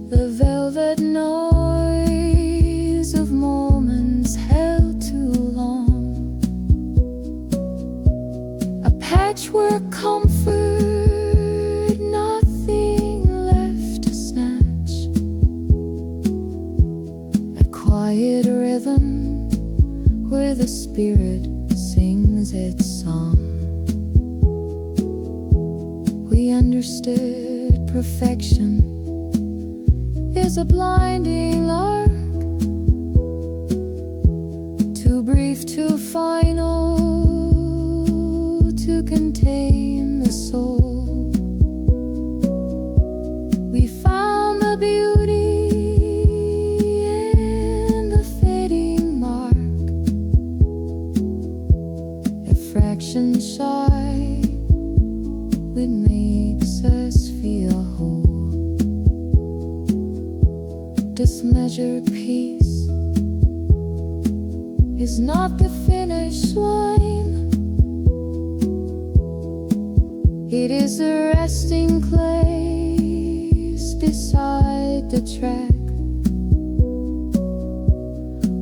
the velvet noise of moments held too long, a patchwork comfort, nothing left to snatch, a quiet rhythm where the spirit. Spirit sings its song. misunderstood. Perfection is a blinding arc, too brief, too final to contain the soul. We found the beauty in the fading mark, a fraction shy, it makes us feel whole. This measured piece is not the finish line. It is a resting place beside the track,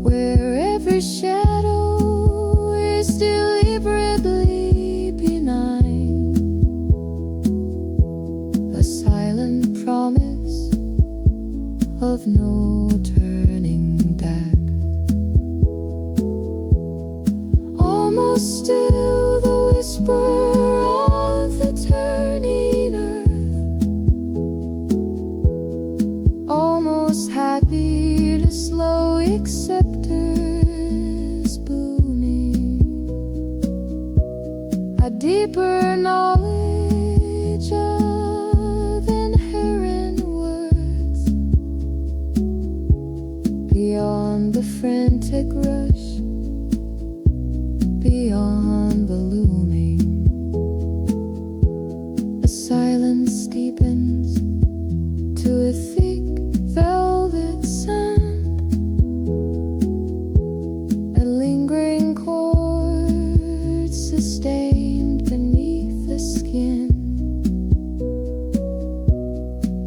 where every shadow is deliberately benign, a silent promise of no turning back. Almost still the whisper of the turning earth, almost happy to slow acceptance blooming, a deeper knowledge of inherent worth, beyond the frantic rush, beyond the looming. A silence deepens to a thick velvet sand, a lingering chord sustained beneath the skin.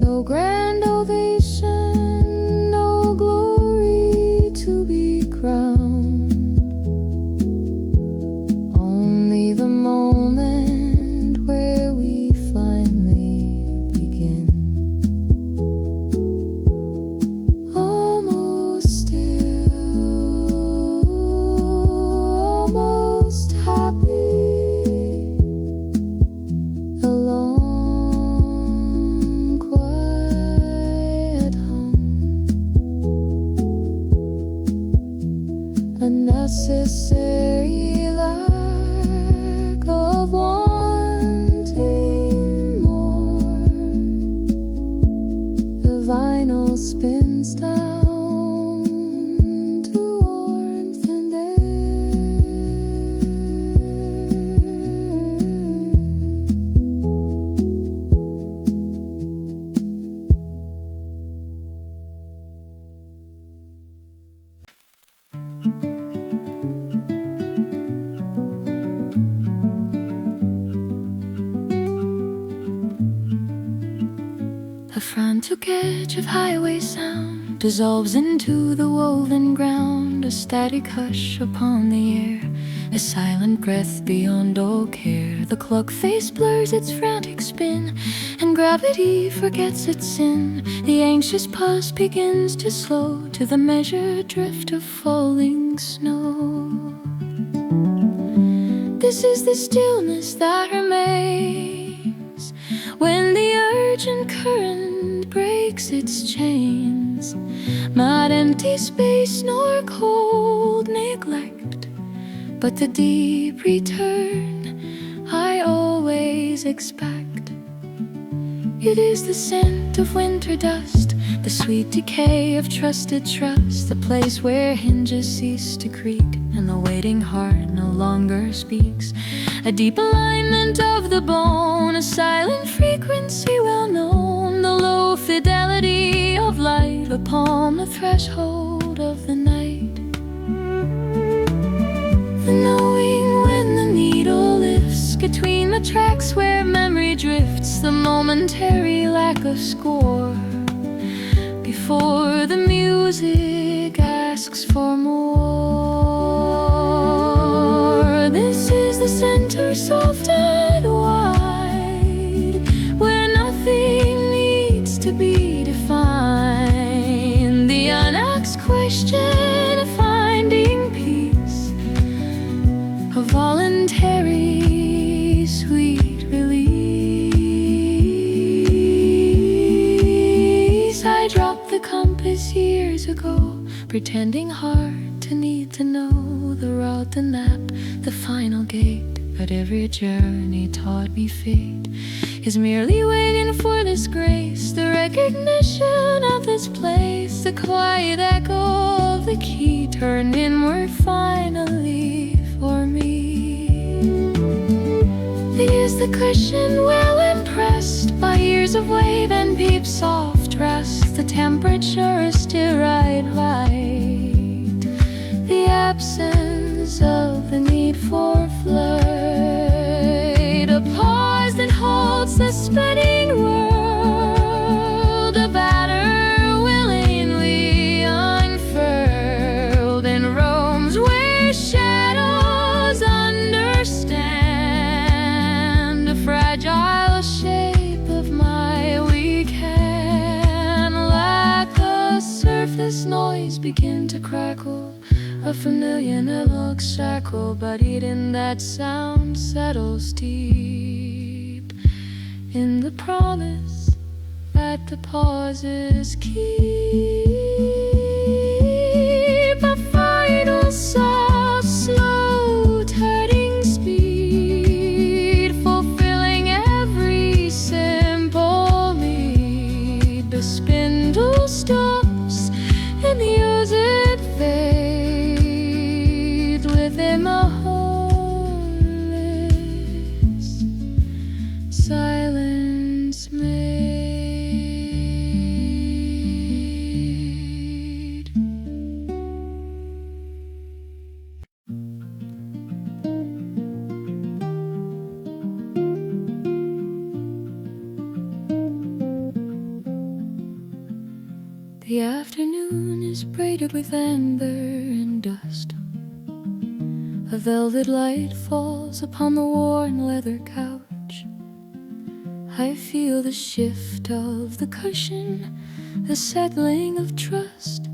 No grand ovation, no glory to be crowned, only the moment where we finally begin. Almost still, almost happy, a long quiet hum, a necessary lack of wanting more. The vinyl spins down to warmth and The frantic edge of highway sound dissolves into the woven ground, a static hush upon the air, a silent breath beyond all care. The clock face blurs its frantic spin, and gravity forgets its sin. The anxious pulse begins to slow to the measured drift of falling snow. This is the stillness that remains when the urgent current breaks its chains. Not empty space nor cold neglect, but the deep return I always expect. It is the scent of winter dust, the sweet decay of trusted trust, the place where hinges cease to creak and the waiting heart no longer speaks. A deep alignment of the bone, a silent frequency well known, the low fidelity of light upon the threshold of the night. The knowing when the needle lifts between the tracks where memory drifts, the momentary lack of score before the music asks for more. This is the center, soft and wide, where nothing needs to be defined. The unasked question of finding peace, a voluntary sweet release. days years ago, pretending hard to need to know the route, the map, the final gate. But every journey taught me fate is merely waiting for this grace, the recognition of this place, the quiet echo of the key turned inward finally for me. Is the cushion well impressed by years of wave and peep soft rest? The temperature is still right. The absence of the need for flight, a pause that holds the spinning world, a banner willingly unfurled, and roams where shadows understand the fragile shape of my weak hand. Like a surface noise begin to crackle, a familiar analog shackle, buried in that sound settles deep in the promise that the pauses keep a final soft, slow turning speed, fulfilling every simple need. The spindle stops and the it fades within my heartless silence made. The afternoon is braided with amber and dust. A velvet light falls upon the worn leather couch. I feel the shift of the cushion, the settling of trust.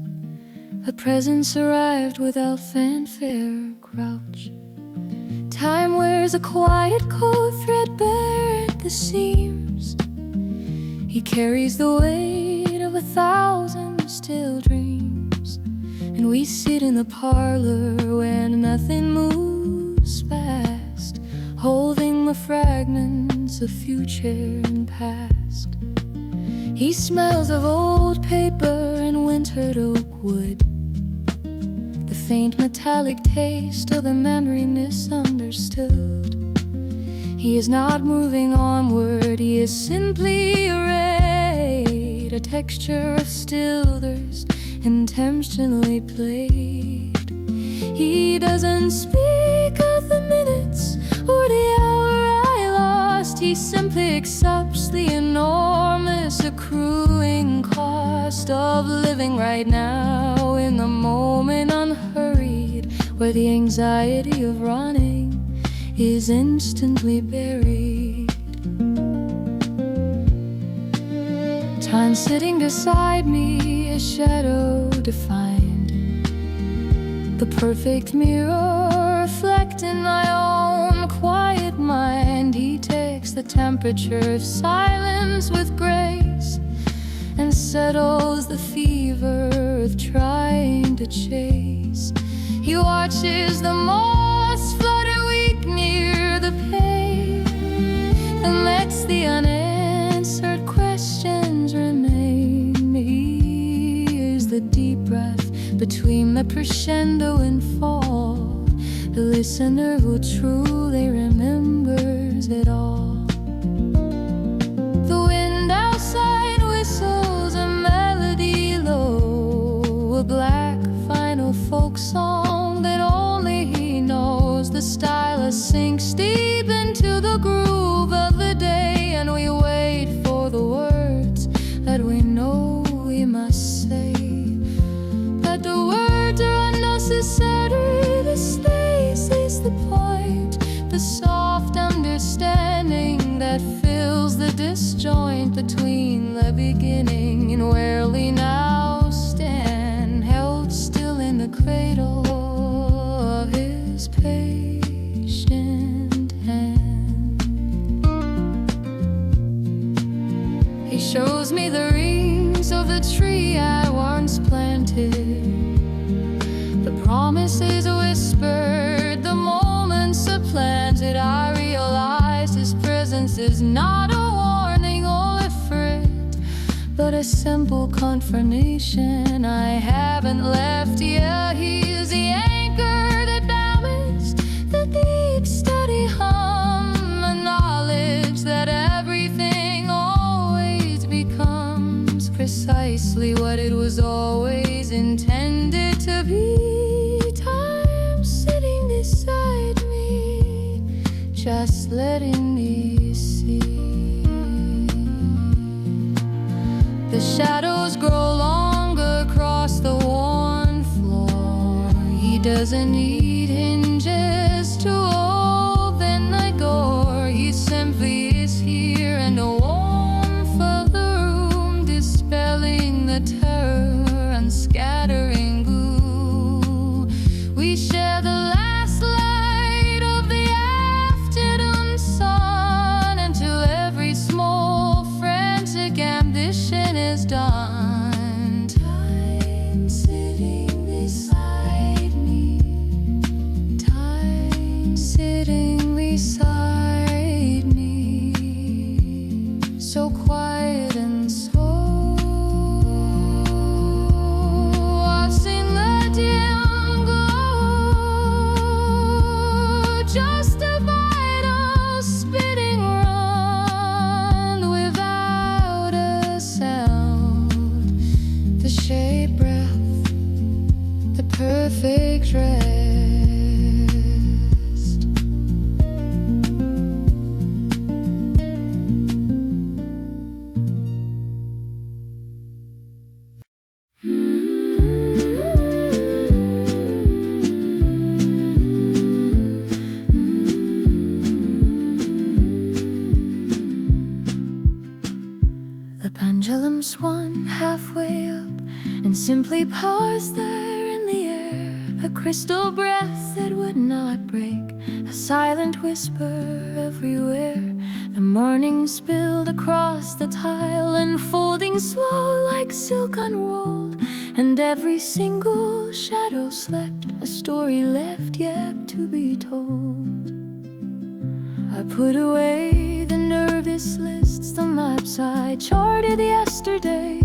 A presence arrived without fanfare or grouch. Time wears a quiet coat threadbare at the seams. He carries the weight of 1,000 still dreams, and we sit in the parlor where nothing moves fast, holding the fragments of future and past. He smells of old paper and wintered oak wood, the faint metallic taste of the memory misunderstood. He is not moving onward, he is simply arrayed, a texture of stillers intentionally played. He doesn't speak of the minutes or the hour I lost. He simply accepts the enormous accruing cost of living right now in the moment, unhurried, where the anxiety of running is instantly buried. Time sitting beside me, a shadow defined, the perfect mirror reflecting my own quiet mind. He takes the temperature of silence with grace and settles the fever of trying to chase. He watches the moths flutter weak near the pane and lets the unanswered questions remain. He hears the deep breath between the crescendo and fall, the listener who truly remembers it all. The wind outside whistles a melody low, a black final folk song that only he knows. The stylus sinks deep into the groove of the day, and we wait for the words that we know we must say. But the words are unnecessary, the space is the point, the soft understanding that fills the disjoint between the beginning and where we now stand, held still in the cradle of his patient hand. He shows me the rings rings of the tree I once planted. The promises whispered, the moments supplanted. I realized his presence is not a warning or a threat, but a simple confirmation I haven't left. Yeah, he is the anchor that balanced the deep steady hum, a knowledge that everything always becomes precisely what it was always intended to be. Time sitting beside me, just letting me see. The shadows grow longer across the worn floor. He doesn't need hinges to open the door. He simply is here, and a warmth of the room dispelling the terror and scattering glue. We share the last light of the afternoon sun until every small frantic ambition is done. Time sitting beside me, time sitting beside me, so quiet and slow. I've seen the dim glow, just a vital spitting run without a sound. The shape breath, the perfect rest. The pendulum swung halfway up and simply paused there in the air. A crystal breath that would not break, a silent whisper everywhere. The morning spilled across the tile, unfolding slow like silk unrolled, and every single shadow slept, a story left yet to be told. I put away the nervous lists, the maps I charted yesterday.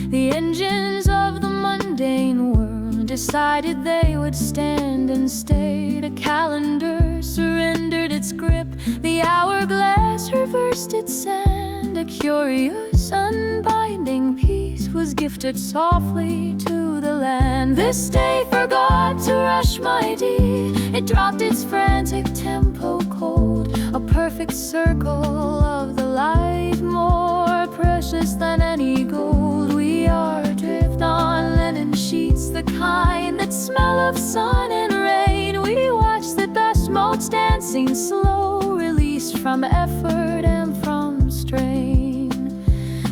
The engines of the mundane world decided they would stand and stay. The calendar surrendered its grip, the hourglass reversed its sand. A curious, unbinding peace was gifted softly to the land. This day forgot to rush my deed, it dropped its frantic tempo cold. A perfect circle of the light, more precious than any gold. We are adrift on linen sheets, the kind that smell of sun and rain. We watch the dust motes dancing slow, released from effort and from strain.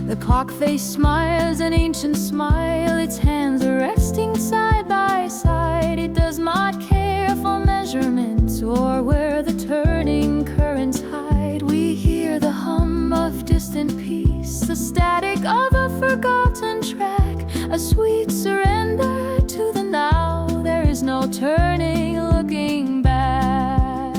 The clock face smiles an ancient smile, its hands are resting side by side. It does not care for measurements or where the turning currents hide. We hear the hum of distant peace, the static of a forgotten track, a sweet surrender to the now. There is no turning, looking back.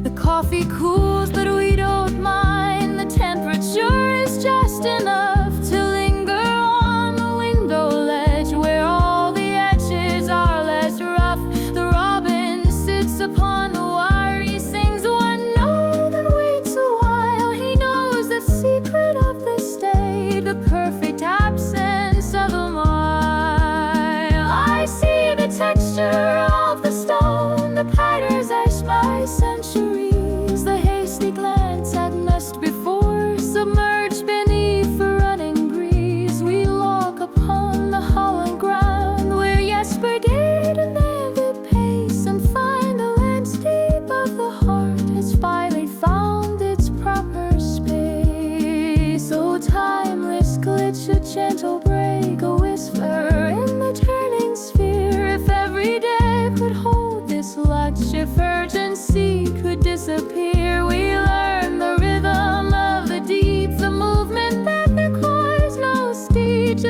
The coffee cools, but we don't mind. The temperature is just enough to linger on the window ledge, where all the edges are less rough. The robin sits upon the wire, he sings one note and waits a while. He knows the secret of the state, the perfect absence of a mile. I see the texture of the stone, the patterns etched by centuries. The hasty glance at mist before, submerged beneath a running breeze. We look upon the hollow ground, where yesterday never pace, and find the landscape of the heart has finally found its proper space. So timeless glitch, a gentle break, a whisper in the turning sphere. If every day could hold this lush, if urgency could disappear, we learn the rhythm of the deep, the movement that requires no speech.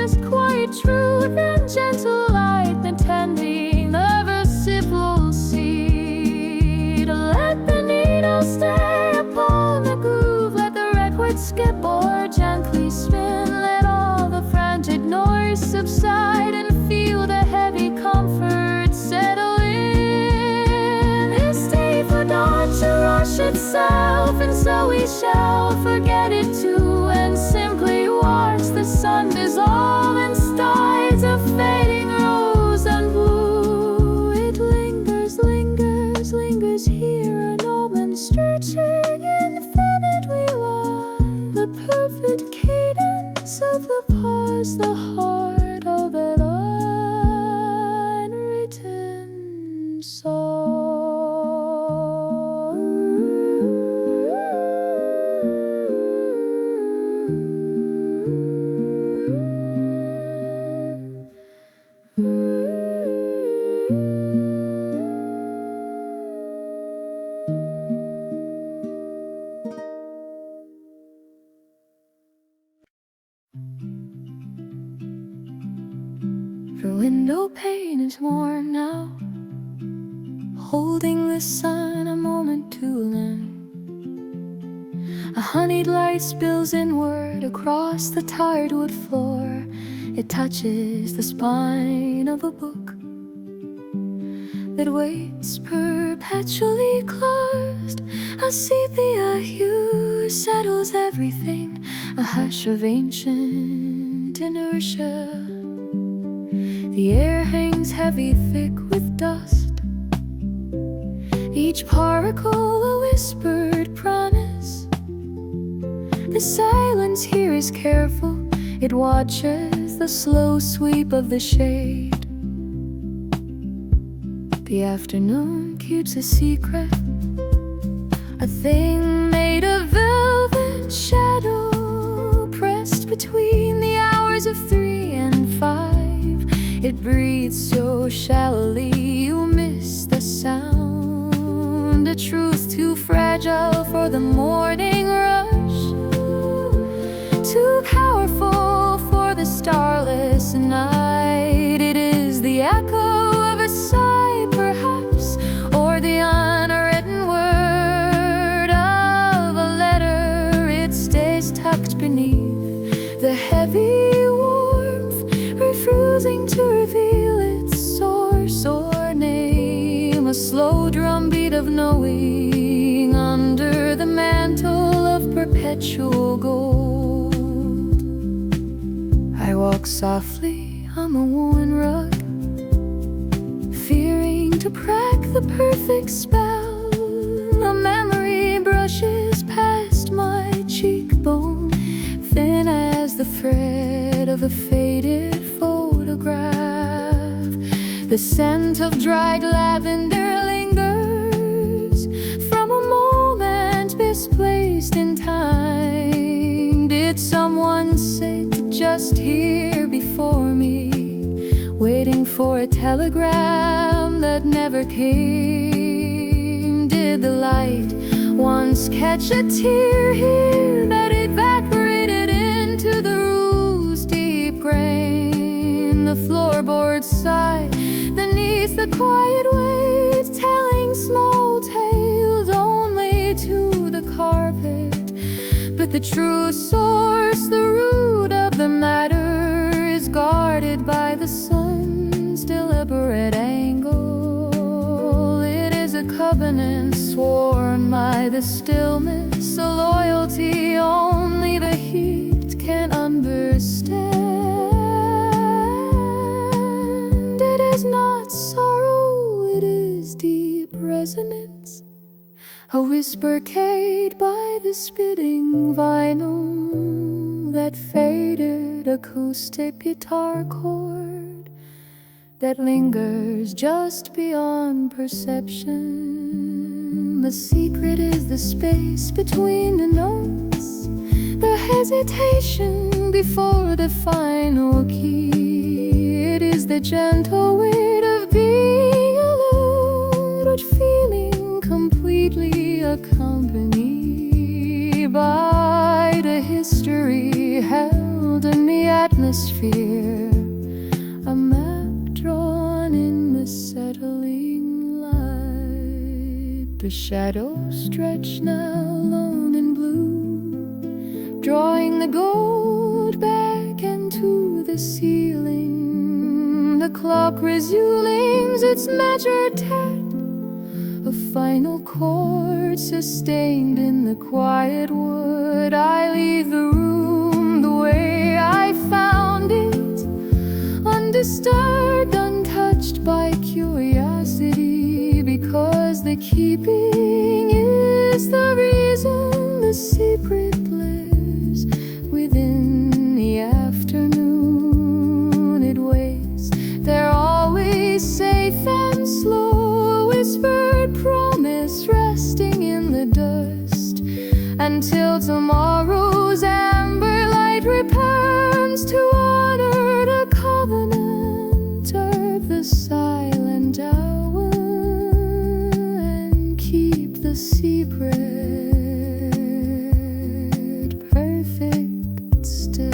itself, and so we shall forget it too, and simply watch the sun dissolve in tides of fading rose and blue. It lingers, lingers, lingers here, an almond stretching infinitely long, the perfect cadence of the pause, the heart of an unwritten song. The window pane is worn now, holding the sun a moment too long. A honeyed light spills inward across the tired wood floor. It touches the spine of a book that waits perpetually closed. A sepia hue settles everything, a hush of ancient inertia. The air hangs heavy, thick with dust, each particle a whispered promise. The silence here is careful, it watches the slow sweep of the shade. The afternoon keeps a secret, a thing made of velvet shadow, pressed between the hours of 3 and 5. It breathes so shallowly you miss the sound, a truth too fragile for the morning rush, too powerful for the starless night. It is the echo of a sigh perhaps, or the unwritten word of a letter. It stays tucked beneath the heavy warmth, refusing to reveal its source or name. A slow drumbeat of knowing under the mantle of perpetual gold. I walk softly on the worn rug, fearing to crack the perfect spell. A memory brushes past my cheekbone, thin as the thread of a faded photograph. The scent of dried lavender lingers from a moment misplaced in time. Did someone sit just here before me, waiting for a telegram that never came? Did the light once catch a tear here that evaporated into the roof's deep grain? The floorboards sigh beneath the quiet waves, telling small tales only to the carpet. But the true source, the root of the matter, is guarded by the sun's deliberate angle. It is a covenant sworn by the stillness, a loyalty only the heat can understand. It is not sorrow, it is deep resonance, a whisper carried by the spitting vinyl, that faded acoustic guitar chord that lingers just beyond perception. The secret is the space between the notes, the hesitation before the final key. It is the gentle weight of being alone, but feeling completely accompanied by the history held in the atmosphere, a map drawn in the settling light. The shadows stretch now alone in blue, drawing the gold back into the ceiling. The clock resumes its measured tap, a final chord words sustained in the quiet wood. I leave the room the way I found it, undisturbed, untouched by curiosity, because the keeping is the reason, the secret bliss within the afternoon. It waits there, always safe and slow, a whispered promise resting in the dust, until tomorrow's amber light returns to honor the covenant of the silent hour and keep the secret perfect still.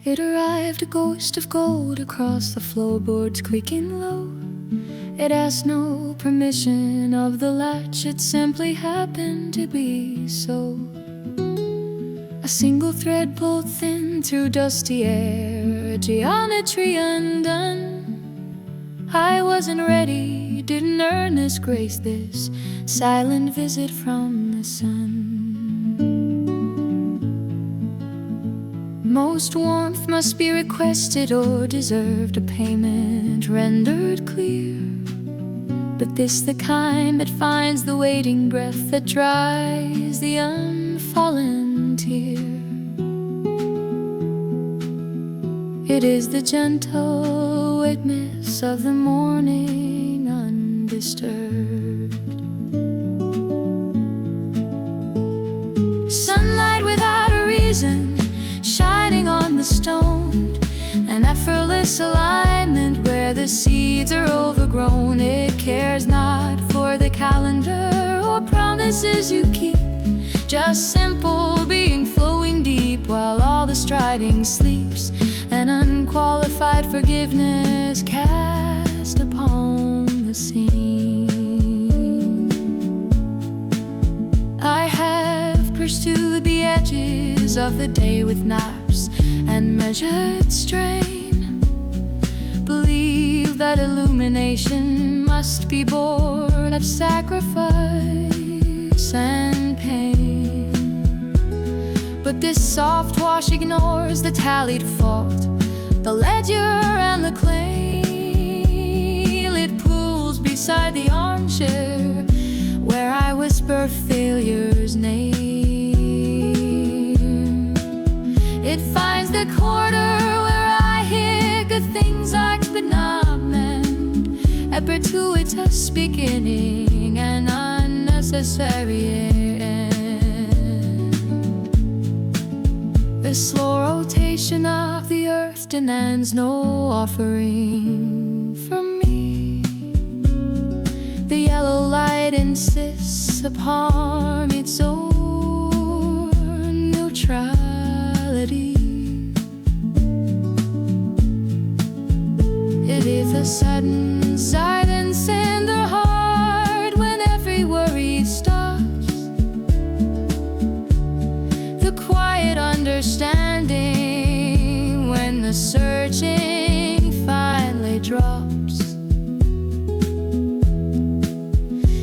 It arrived, a ghost of gold across the floorboards creaking low. It asked no permission of the latch, it simply happened to be so. A single thread pulled thin through dusty air, geometry undone. I wasn't ready, didn't earn this grace, this silent visit from the sun. Most warmth must be requested or deserved, a payment rendered clear. But this the kind that finds the waiting breath, that dries the unfallen tear. It is the gentle witness of the morning undisturbed. Sunlight without a reason, shining on the stone, an effortless alignment where the seeds are overgrown. It cares not for the calendar or promises you keep, just simple being flowing deep while all the striding sleeps, an unqualified forgiveness cast upon the scene. I have pursued the edges of the day with knives and measured strain, believe that illumination must be born of sacrifice and pain. But this soft wash ignores the tallied fault, the ledger and the claim. It pulls beside the armchair where I whisper failure's name. It finds the corner where I hear good things art but not meant, a gratuitous beginning, an unnecessary end. The slow rotation of the earth demands no offering from me. The yellow light insists upon its own neutrality. It is a sudden silence in the heart when every worry stops, the quiet understanding when the searching finally drops.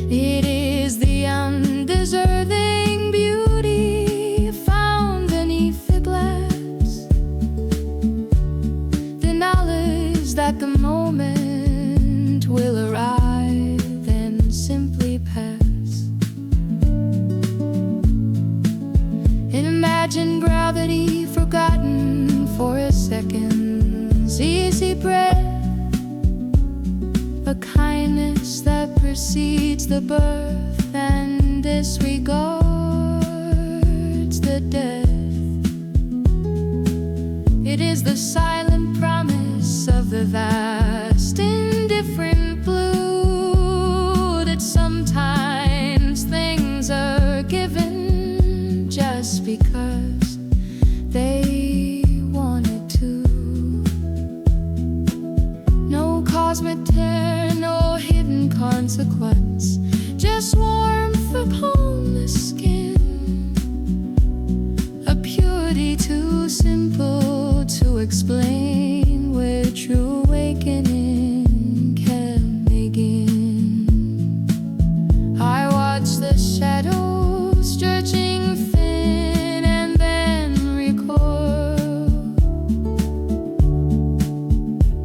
It is the undeserving beauty found beneath the glass, the knowledge that the moment will arrive then simply pass. Imagine gravity forgotten for a second's easy breath, a kindness that precedes the birth and disregards the death. It is the silent promise of the vast indifferent blue that sometimes things are given just cosmic tear, no hidden consequence, just warmth upon the skin, a purity too simple to explain, where true awakening can begin. I watch the shadows stretching thin and then recoil.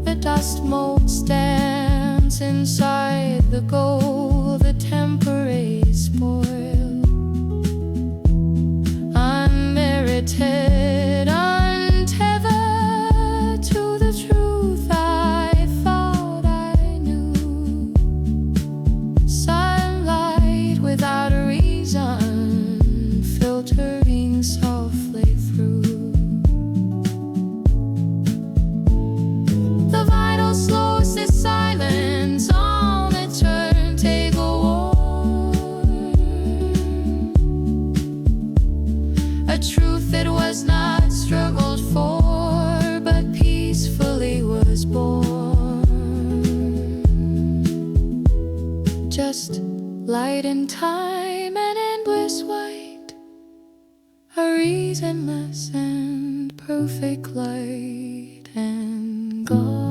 The dust mold stands inside the gold, the temporary spoil, unmerited, untethered to the truth I thought I knew. Sunlight without a reason, filtering softly through. The vital slows the silence on the turntable wall, a truth that was not struggled for, but peacefully was born. Just light and time and endless white, a reasonless and perfect light and gone.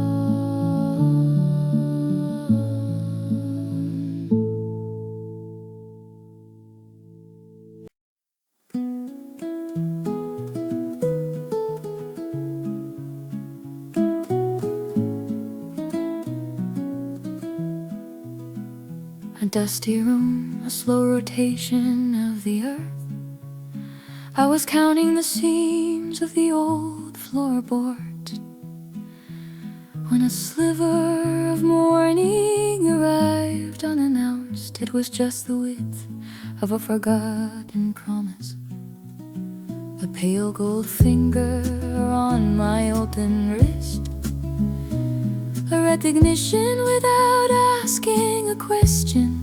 A dusty room, a slow rotation of the earth. I was counting the seams of the old floorboards when a sliver of morning arrived unannounced. It was just the width of a forgotten promise, a pale gold finger on my open wrist, a recognition without asking a question.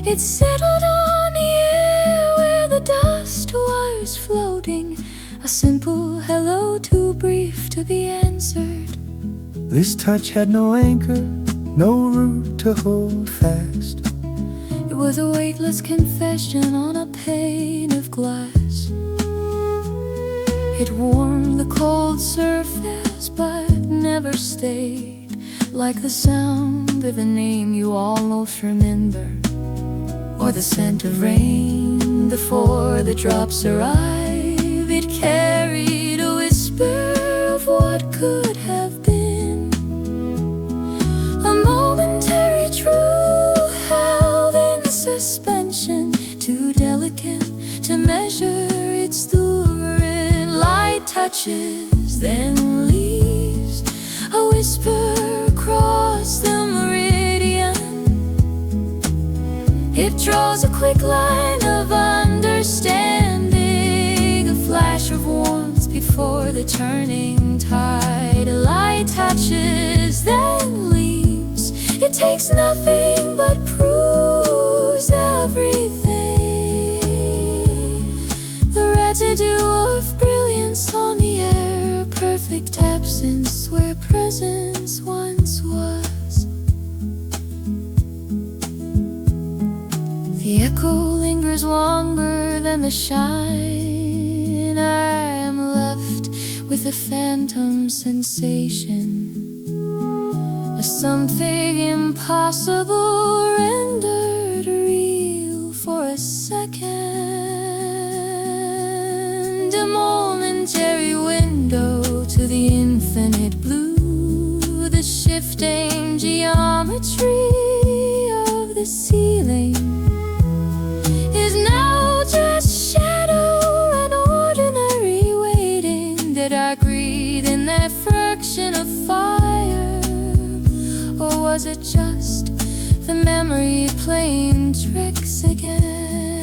It settled on the air where the dust was floating, a simple hello too brief to be answered. This touch had no anchor, no root to hold fast. It was a weightless confession on a pane of glass. It warmed the cold surface but never stayed, like the sound of a name you almost remember, or the scent of rain before the drops arrive. It carried a whisper of what could have been, a momentary truth held in suspension, too delicate to measure its lurid. Light touches, then leaves, a whisper across the meridian. It draws a quick line of understanding, a flash of warmth before the turning tide. A light touches, then leaves. It takes nothing but proves everything. The residue of brilliance on the air, perfect absence where presence once was. The echo lingers longer than the shine. I am left with a phantom sensation, a something impossible rendered real for a second, a momentary window to the infinite blue, the shifting geometry of the ceiling is now just shadow, an ordinary waiting. Did I breathe in that fraction of fire, or was it just the memory playing tricks again?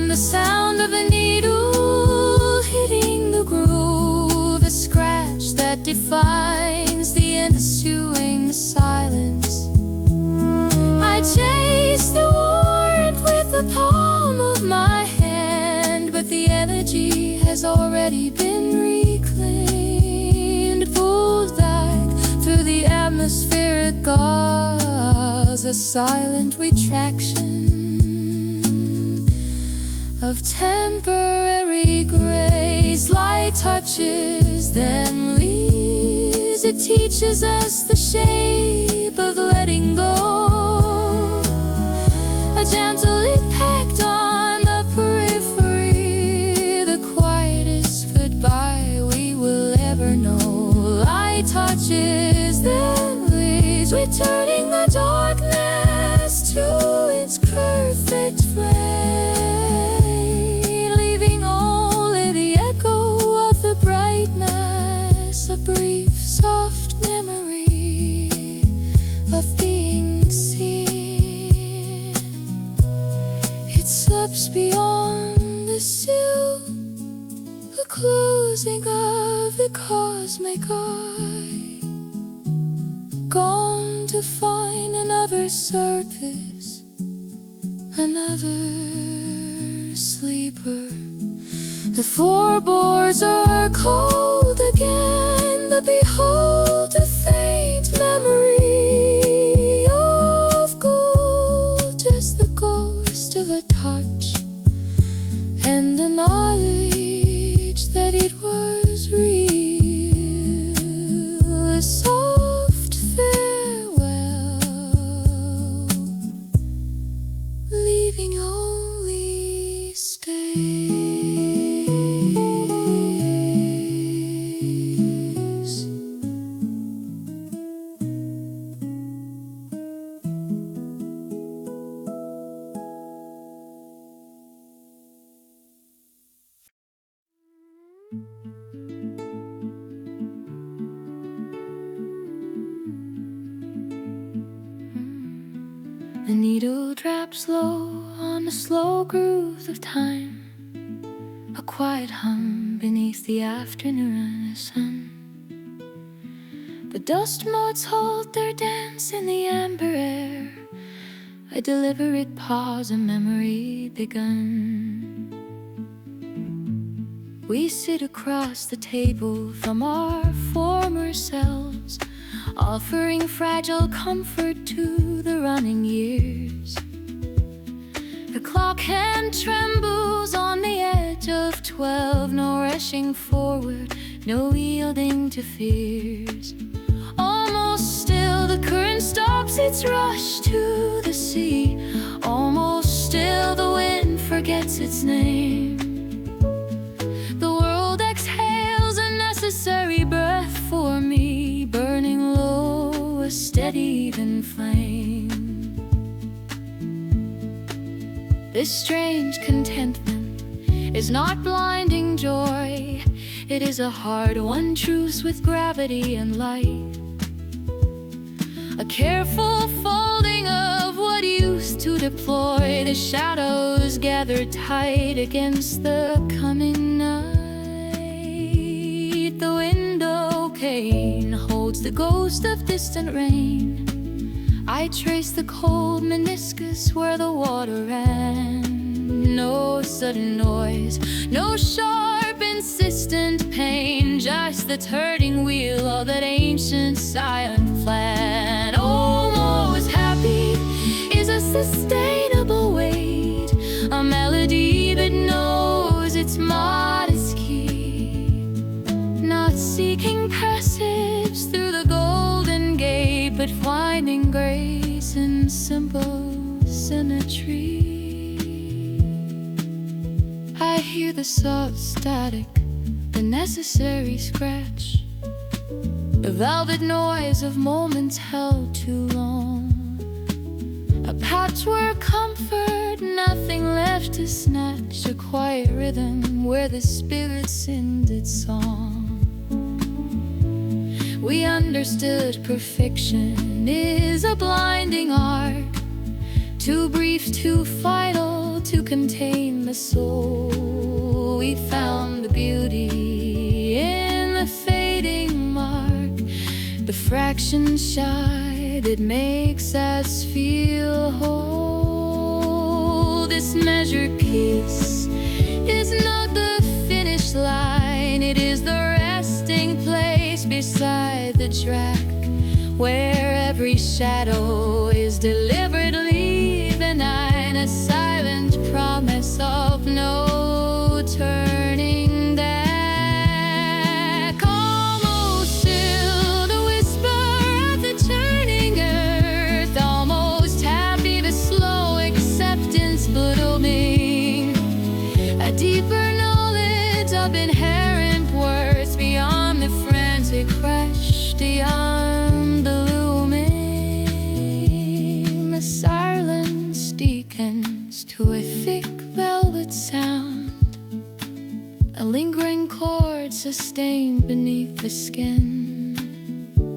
The sound of a needle hitting the groove, a scratch that defines the ensuing silence. I chase the warmth with the palm of my hand, but the energy has already been reclaimed. Bullseye atmospheric gauze, a silent retraction of temporary grace. Light touches, then leaves. It teaches us the shape of letting go, a gentle impact on the periphery, the quietest goodbye we will ever know. Light touches, then leaves, returning the darkness to its perfect frame, leaving only the echo of the brightness, a brief, soft memory of being seen. It slips beyond the sill, the closing of the cosmic eye, gone to find another surface, another sleeper. The floorboards are cold again, but behold a faint memory of gold, just the ghost of a touch and the knowledge that it was real, a soft farewell, leaving only space. The needle drops low on the slow groove of time, a quiet hum beneath the afternoon sun. The dust motes hold their dance in the amber air, a deliberate pause, a memory begun. We sit across the table from our former selves, offering fragile comfort to the running years. The clock hand trembles on the edge of 12, no rushing forward, no yielding to fears. Almost still the current stops its rush to the sea, almost still the wind forgets its name. The world exhales a necessary breath for me, burning low, a steady even flame. This strange contentment is not blinding joy, it is a hard-won truce with gravity and light, a careful folding of what used to deploy. The shadows gather tight against the coming night. The window pane holds the ghost of distant rain. I trace the cold meniscus where the water ran. No sudden noise, no sharp insistent pain, just the turning wheel of that ancient silent plan. Almost happy is a sustainable weight, a melody that knows its modest key, not seeking passage through the golden gate, but finding grace in simple symmetry. I hear the soft static, the necessary scratch, the velvet noise of moments held too long, a patchwork comfort, nothing left to snatch, a quiet rhythm where the spirit sings its song. We understood perfection is a blinding arc, too brief, too vital to contain the soul. We found the beauty in the fading mark, the fraction shy that makes us feel whole. This measured piece is not the finish line, it is the resting place beside the track where every shadow is deliberately benign, a silent promise of no turning back. Almost still the whisper of the turning earth, almost happy the slow acceptance blooming, a deeper knowledge of inherent worth beyond the frantic rush, beyond the looming. The silence deacons to a thick velvet sound, a lingering chord sustained beneath the skin.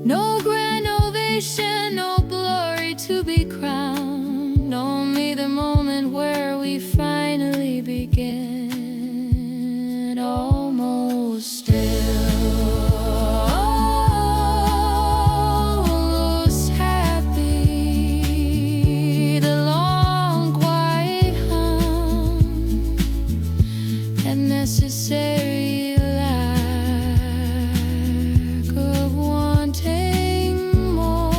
No grand ovation, no glory to be crowned, only the moment where we finally begin. Almost almost happy, the long quiet hum and necessary lack of wanting more.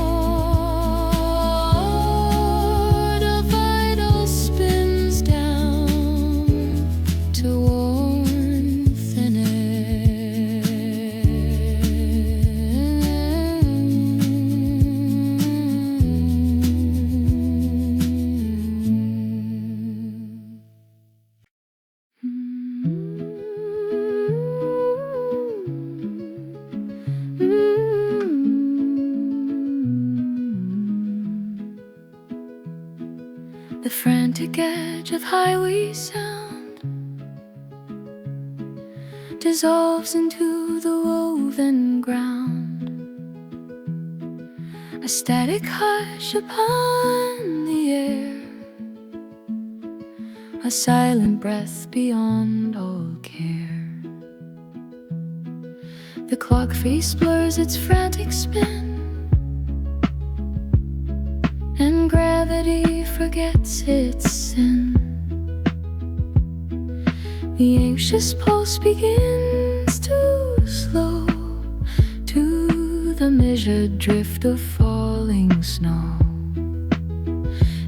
The vital spins down to warmth and the frantic edge of highway sound dissolves into the woven ground, a static hush upon the air, a silent breath beyond all care. The clock face blurs its frantic spin, and gravity forgets its sin. The anxious pulse begins to slow to the measured drift of falling snow.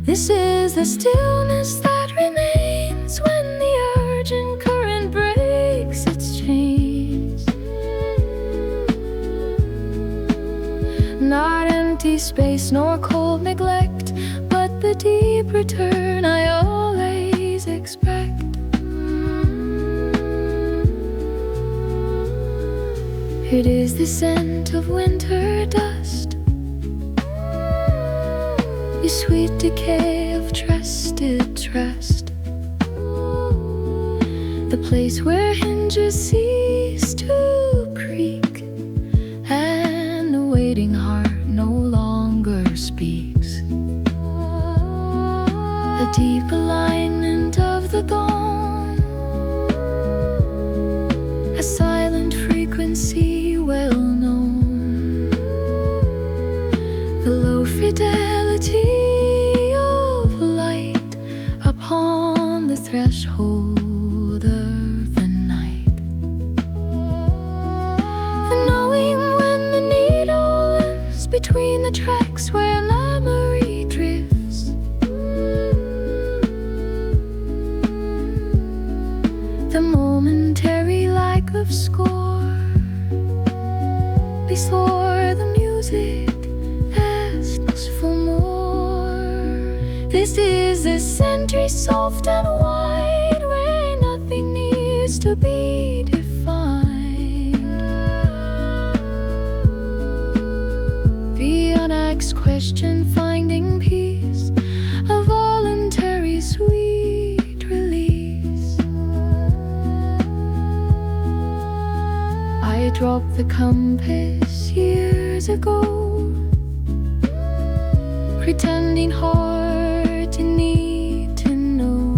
This is the stillness that remains when the urgent current breaks its chains. Not empty space nor cold neglect, but the deep return I always expect. It is the scent of winter dust, the sweet decay of trusted trust, the place where hinges cease to creak, and the waiting heart no longer speaks. The deep alignment of the gong, a silent frequency well known, the low fidelity of light upon the threshold of the night, the knowing when the needle is between the tracks where memory drifts, the momentary lack of score before the music asks for more. This is the century soft and wide, where nothing needs to be defined. The unasked question finding peace, a voluntary sweet release. I dropped the compass years ago, pretending hard to need to know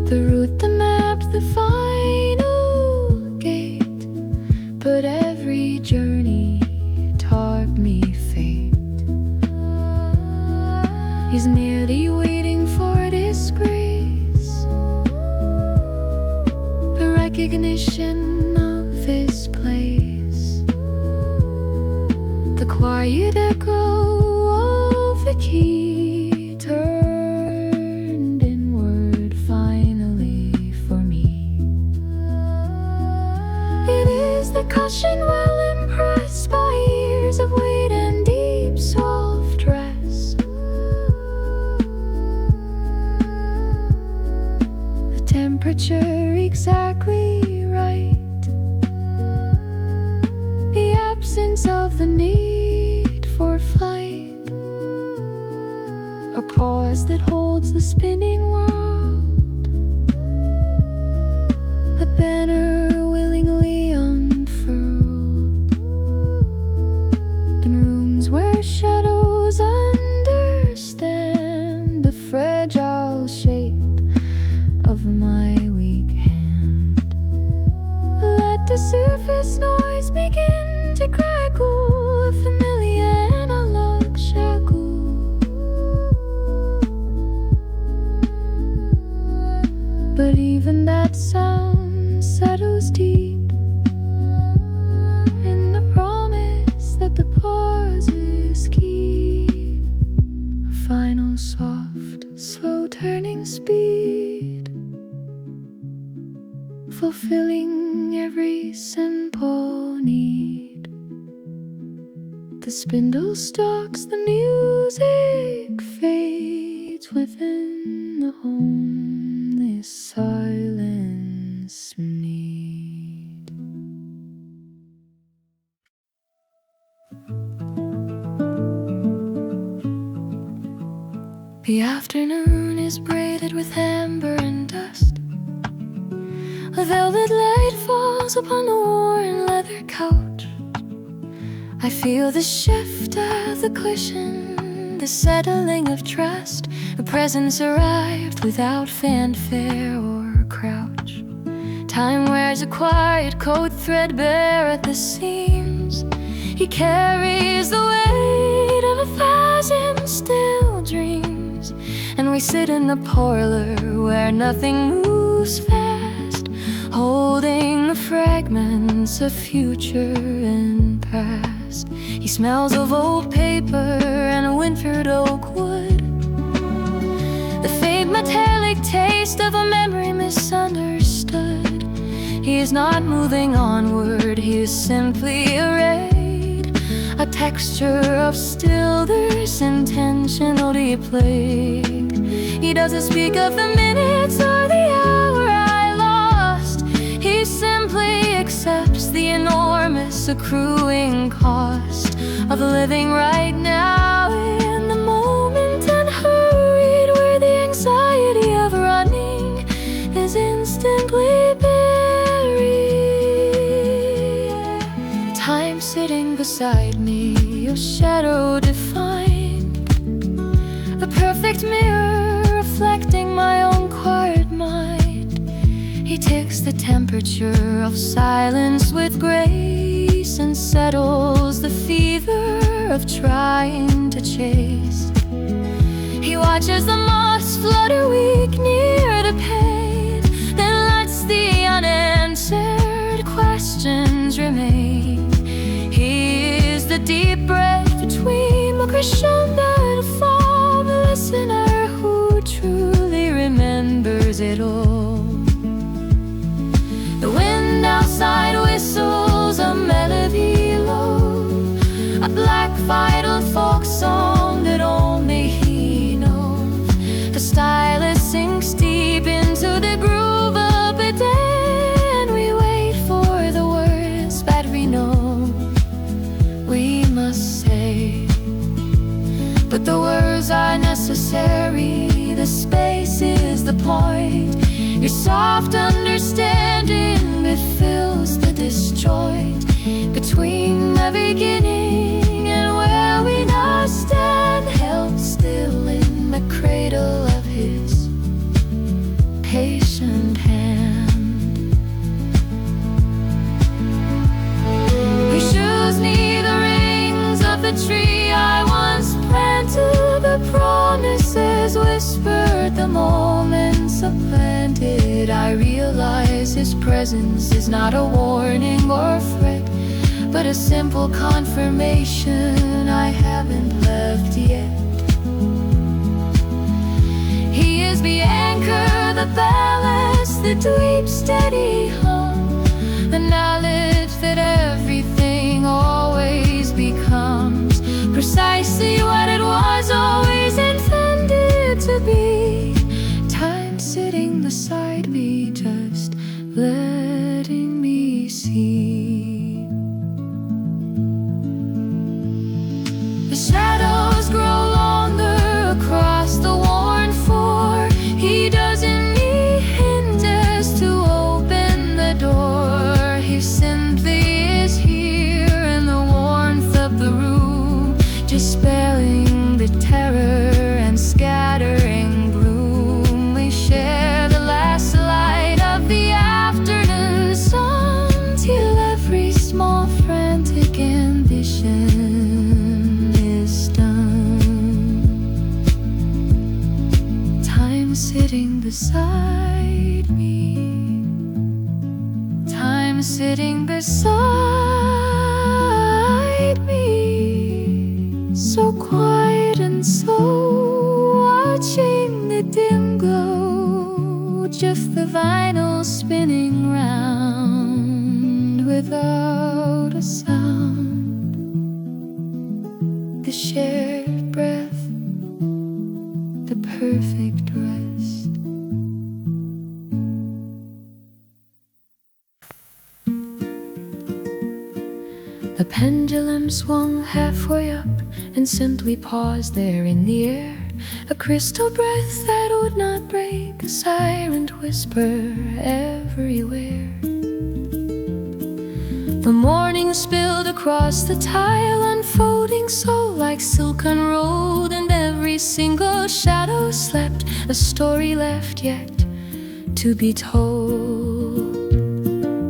the route, the map, the final gate. But every journey taught me fate is merely waiting for disgrace, the recognition of this place, quiet echo of the key turned inward finally for me. It is the cushion well impressed by years of weight and deep soft rest. The temperature exactly right. The absence of the need for flight. A pause that holds the spinning world. A banner willingly unfurled. In rooms where shadows understand the fragile shape of my weak hand. Let the surface noise begin to crackle, a familiar analog shackle. But even that sound settles deep in the promise that the pauses keep. A final soft, slow turning speed, fulfilling every simple need. The spindle stalks, the music fades within the home this silence need. The afternoon is braided with amber and dust. A velvet light falls upon the worn leather couch. I feel the shift of the cushion, the settling of trust. A presence arrived without fanfare or crouch. Time wears a quiet coat threadbare at the seams. He carries the weight of 1,000 still dreams. And we sit in the parlor where nothing moves fast, holding the fragments of future and past. He smells of old paper and a wintered oak wood, the faint metallic taste of a memory misunderstood. He is not moving onward, he is simply arrayed, a texture of stillness intentionally played. He doesn't speak of the minutes or the hour I lost. He simply accepts the enormous accruing cost of living right now in the moment unhurried, where the anxiety of running is instantly buried. Time sitting beside me, your shadow defined, a perfect mirror reflecting my own quiet mind. He takes the temperature of silence with grace and settles the fever of trying to chase. He watches the moths flutter weak near the pane, then lets the unanswered questions remain. He is the deep breath between the crescendo and fall, the listener who truly remembers it all. The wind outside whistles a melody low, a black vital folk song that only he knows. The stylist sinks deep into the groove of a day, and we wait for the words that we know we must say. But the words are necessary, the space is the point. Your soft understanding that fills the disjoint between the beginning and where we now stand, held still in the cradle of his patient hand. He shows me the rings of the tree I once planted, the promises whispered, the moments supplanted. I realize his presence is not a warning or threat, but a simple confirmation I haven't left yet. He is the anchor, the ballast, the deep, steady hum, the knowledge that everything always becomes precisely what it was always intended to be. Time sitting beside me, just letting me see. The shadows grow longer across the worn floor. He doesn't need hinges to open the door. He simply is here in the warmth of the room, dispelling the terror and scattering gloom. We share the last light of the afternoon sun till every small frantic ambition is done. Time sitting beside me, time sitting beside me, so quiet and slow, watching the dim glow, just the vinyl spinning round without a sound. The shared breath, the perfect rest. The pendulum swung halfway up and simply paused there in the air. A crystal breath that would not break, a silent whisper everywhere. The morning spilled across the tile, unfolding so like silk unrolled, and every single shadow slept, a story left yet to be told.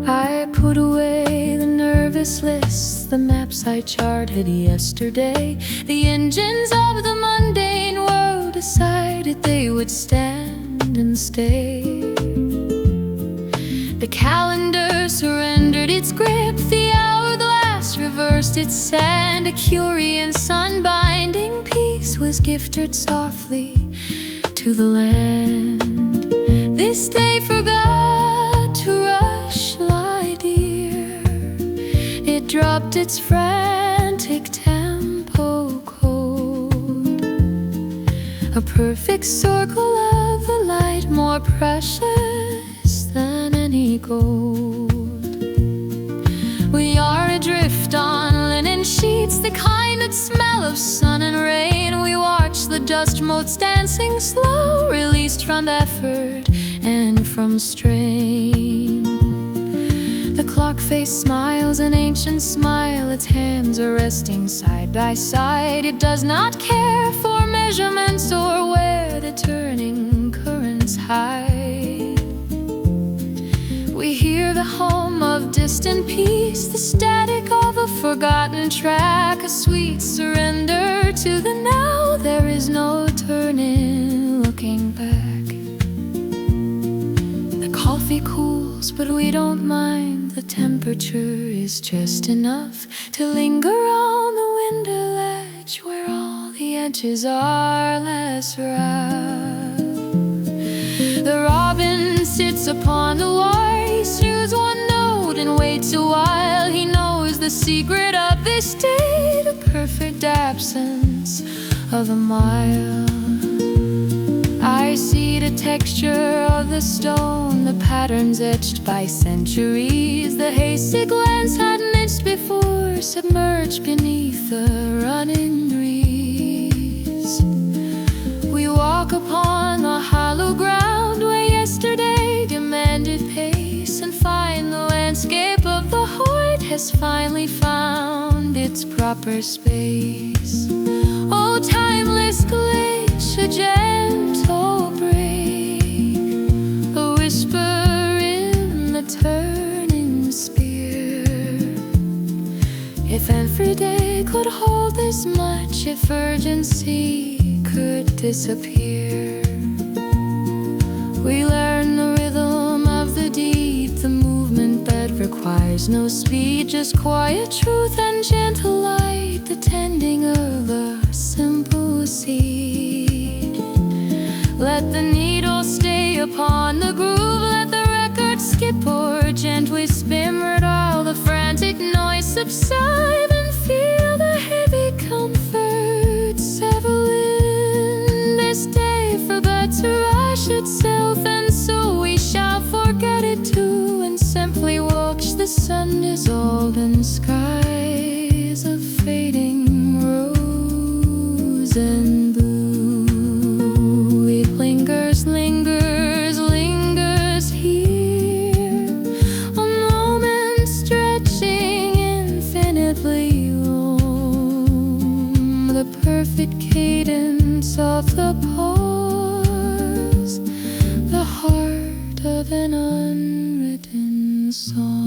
I put away the nervous lists, the maps I charted yesterday. The engines of the mundane world decided they would stand and stay. The calendar surrendered its grip, the hourglass reversed its sand. A curious sun-binding peace was gifted softly to the land. This day forgot to rush, lie dear. It dropped its frantic tempo cold, a perfect circle of the light, more precious than any gold. We are adrift on linen sheets, the kind that smell of sun and rain. We watch the dust motes dancing slow, released from effort and from strain. The clock face smiles an ancient smile, its hands are resting side by side. It does not care for measurements or where the turning currents hide. We hear the hum of distant peace, the static of a forgotten track, a sweet surrender to the now. There is no turning, looking back. The coffee cools, but we don't mind. The temperature is just enough to linger on the window ledge, where all the edges are less rough. The robin sits upon the wire, he snooze one note and waits a while. He knows the secret of this state, a perfect absence of a mile. I see the texture of the stone, the patterns etched by centuries. The hasty glance had missed before, submerged beneath the running breeze. We walk upon the hollow ground where yesterday demanded pace, and find the landscape of the heart has finally found its proper space. Oh, timeless glitch, a gentle break, a whisper in the turning spear. If every day could hold this much, if urgency could disappear, we learn the rhythm of the deep, the movement that requires requires no speed, just quiet truth and gentle light, the tending of a simple seed. Let the needle stay upon the groove, let the record skip or gently spin, while the frantic noise subside, and feel the heavy comfort settle in this day. Forgot to rush itself, and so we shall forget it too, and simply watch the sun dissolve in skies of fading rose and blue. It lingers, lingers, lingers here, a moment stretching infinitely long, the perfect cadence of the pause, the heart of an unwritten song.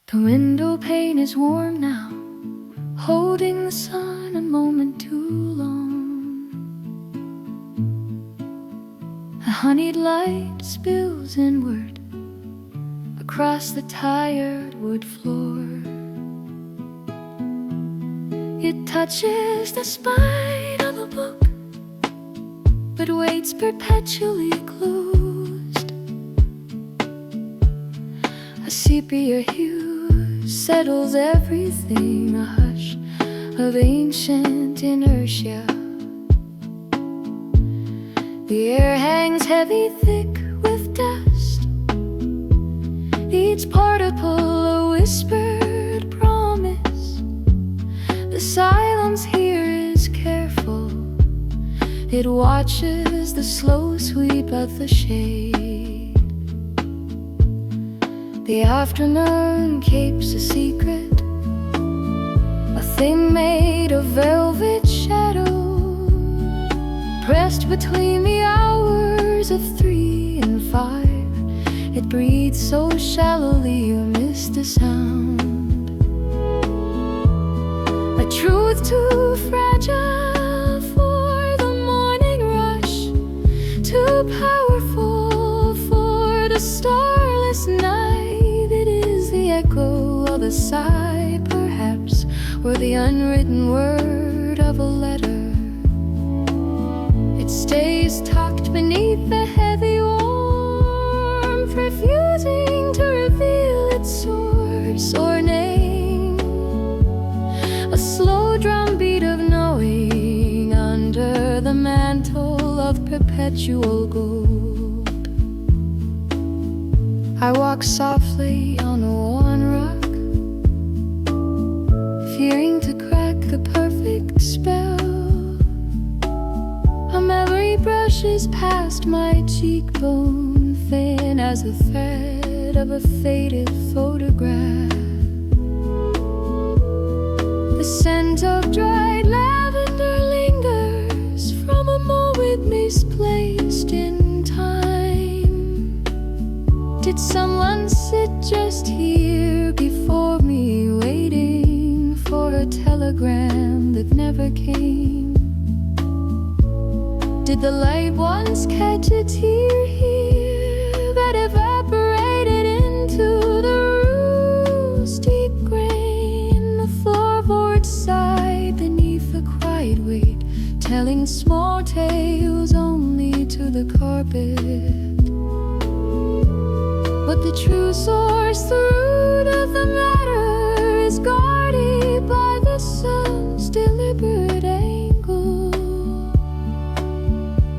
The window pane is warm now, holding the sun a moment too long. A honeyed light spills inward across the tired wood floor. It touches the spine of a book, but waits perpetually closed. A sepia hue settles everything, a hush of ancient inertia. The air hangs heavy, thick with dust, each particle a whispered promise. The silence here is careful, it watches the slow sweep of the shade. The afternoon keeps a secret, a thing made of velvet shadow, pressed between the hours of 3 and 5. It breathes so shallowly you miss the sound, a truth too fragile for the morning rush, too powerful for the starless night. Echo of a sigh, perhaps, or the unwritten word of a letter. It stays tucked beneath the heavy warmth, refusing to reveal its source or name. A slow drumbeat of knowing under the mantle of perpetual gold. I walk softly on a worn rug, fearing to crack the perfect spell. A memory brushes past my cheekbone, thin as a thread of a faded photograph. The scent of dried lavender lingers from a moment misplaced in time. Did someone sit just here before me, waiting for a telegram that never came? Did the light once catch a tear here that evaporated into the roof's deep grain? The floorboards sighed beneath the quiet weight, telling small tales only to the carpet. But the true source, the root of the matter, is guarded by the sun's deliberate angle.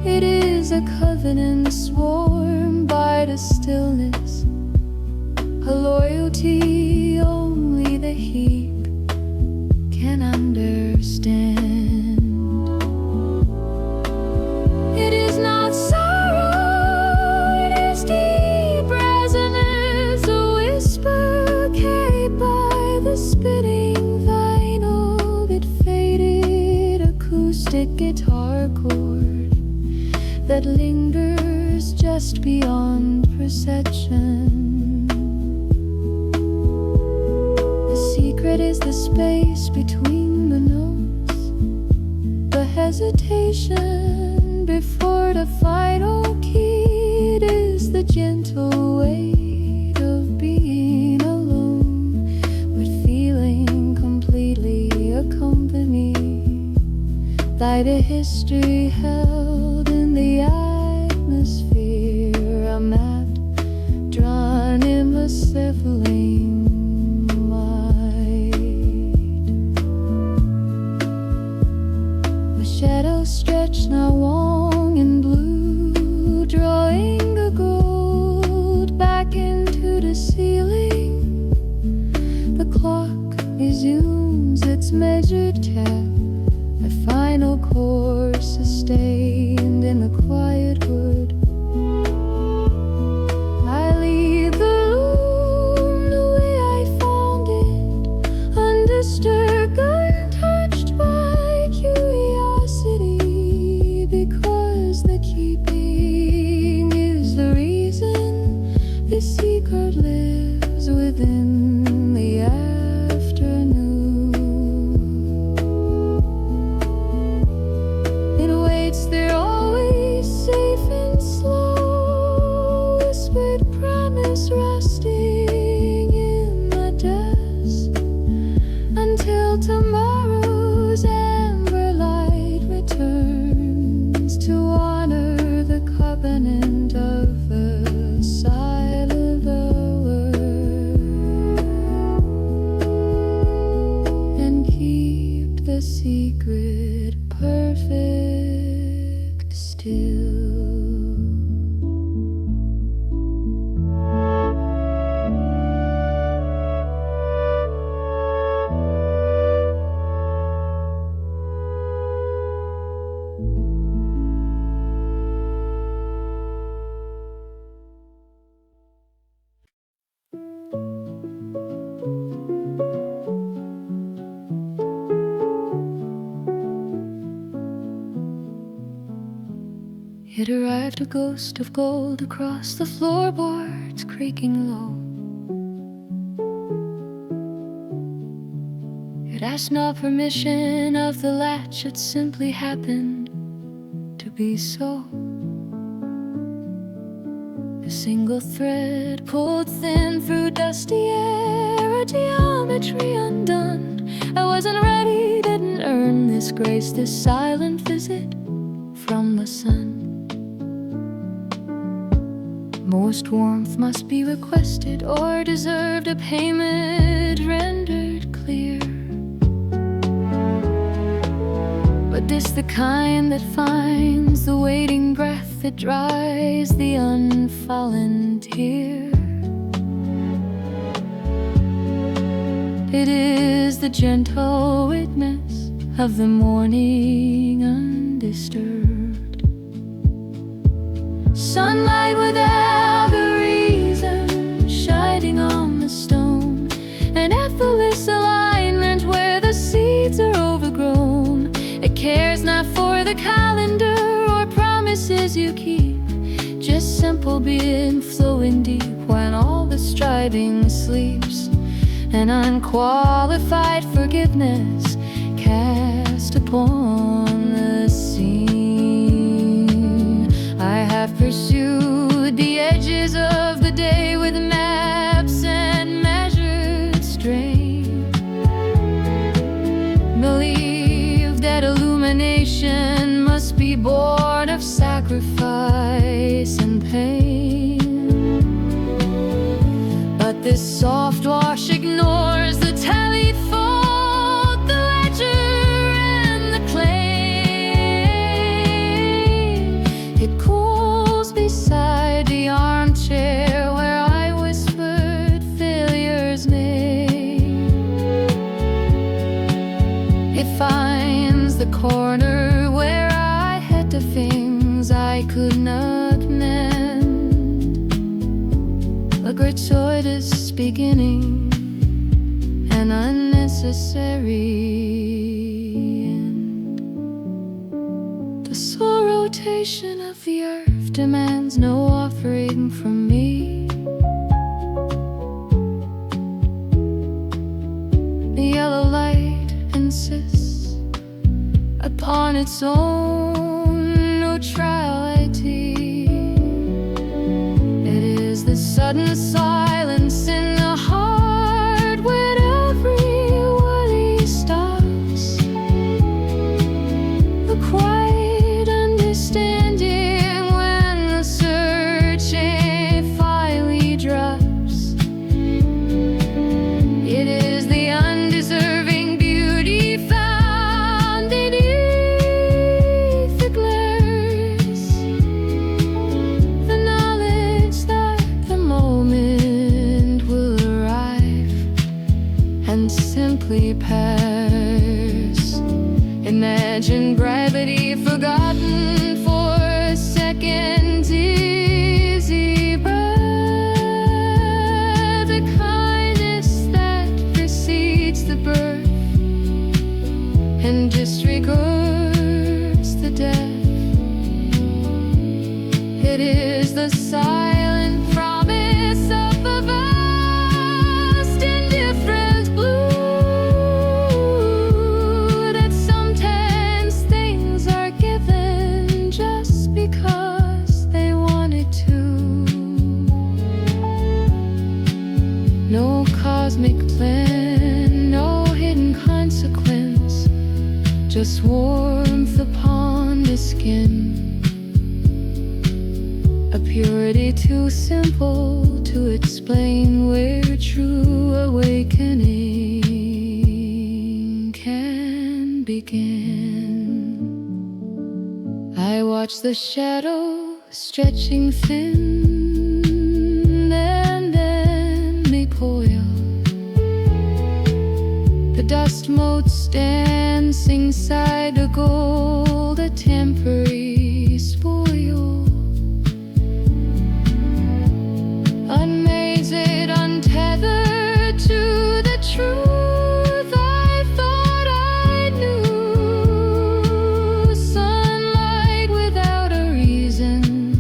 It is a covenant sworn by the stillness, a loyalty only the heap can understand. It is not sorrow, it is deep resonance, a whisper carried by the spinning vinyl, that faded acoustic guitar chord that lingers just beyond perception. The secret is the space between the notes, hesitation before the final key. It is the gentle weight of being alone, but feeling completely accompanied by the history held in the atmosphere. A map drawn in the scintillating shadows stretch now long and blue, drawing the gold back into the ceiling. The clock resumes its measured tap, a final chord sustained in the quiet wood. I leave the room the way I found it, undisturbed, untouched by curiosity, because the keeping is the reason the secret lives within the afternoon. It waits there always, safe and slow, whispered promise resting in the dust, until tomorrow's amber light returns to honor the covenant of the silent hour and keep the secret perfect still. It arrived, a ghost of gold across the floorboards, creaking low. It asked no permission of the latch, it simply happened to be so. A single thread pulled thin through dusty air, a geometry undone. I wasn't ready, didn't earn this grace, this silent visit from the sun. Most warmth must be requested or deserved, a payment rendered clear. But this the kind that finds the waiting breath that dries the unfallen tear. It is the gentle witness of the morning undisturbed. Sunlight without a reason, shining on the stone, an effortless alignment where the seeds are overgrown. It cares not for the calendar or promises you keep, just simple being flowing deep when all the striving sleeps. An unqualified forgiveness cast upon the scene. I have pursued the edges of the day with maps and measured strain. Believe that illumination must be born of sacrifice and pain. But this soft wash ignores the tallied fault, the ledger and the claim. It cools beside the armchair where I whispered failure's name. It finds the corner where I had the things I could not mend. A gratuitous beginning, an unnecessary end. The slow rotation of the earth demands no offering from me. The yellow light insists, a upon its own neutrality. It is the sudden silence in the heart when every worry stops. The quiet understanding when the searching finally drops. It is the undeserving beauty found beneath the glares. The knowledge that the moment will arrive and simply pass. Imagine gravity forgotten for a second, dizzy breath, the kindness that precedes the birth and disregards the death. It is the silent promise of a vast indifferent blue, that sometimes things are given just because they wanted to. No cosmic plan, no hidden consequence, just warmth upon the skin. A purity too simple to explain, where true awakening can begin. I watch the shadow stretching thin and then recoil. The dust motes dancing side to gold, a temporary spoil. Unmazed, untethered to the truth I thought I knew. Sunlight without a reason,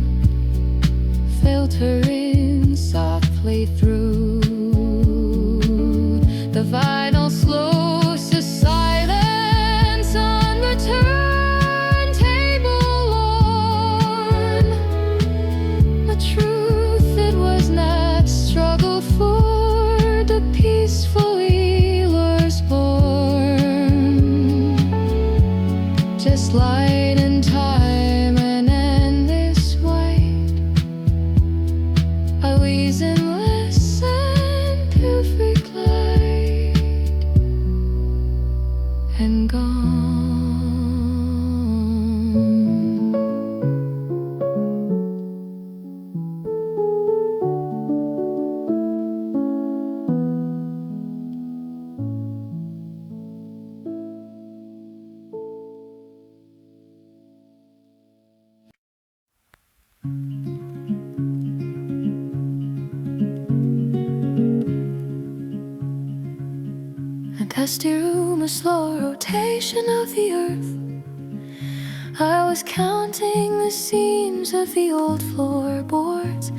filtering softly through. The vinyl slows to silence on the turntable lawn. The truth it was not struggle for, the peacefully lures born. Just light and time and endless white, a reasonless and perfect light, and gone. A dusty room, a slow rotation of the earth. I was counting the seams of the old floorboards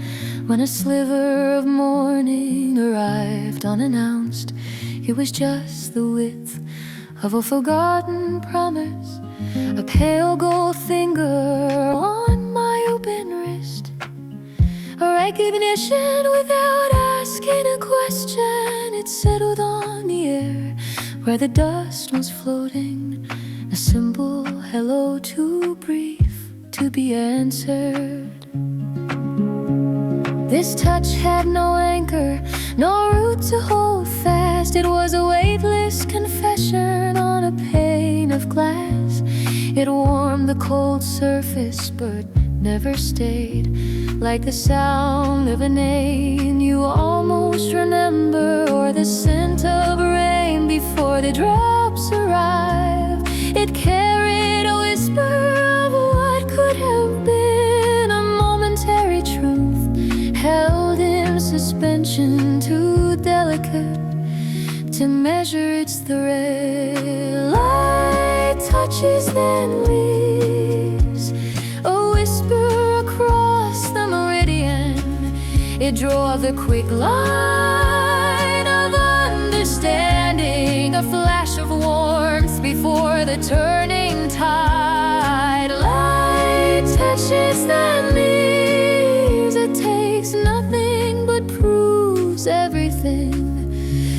when a sliver of morning arrived unannounced. It was just the width of a forgotten promise, a pale gold finger on my open wrist, a recognition without asking a question. It settled on the air where the dust was floating, a simple hello too brief to be answered. This touch had no anchor, no root to hold fast. It was a weightless confession on a pane of glass. It warmed the cold surface but never stayed, like the sound of a name you almost remember, or the scent of rain before the drops arrive. It carried a whisper of what could have been, a momentary truth held in suspension, too delicate to measure its thread. Light touches then leaves, a whisper across the meridian. It drove the quick line of understanding, a flash of warmth before the turning tide. Light touches that leaves. It takes nothing but proves everything.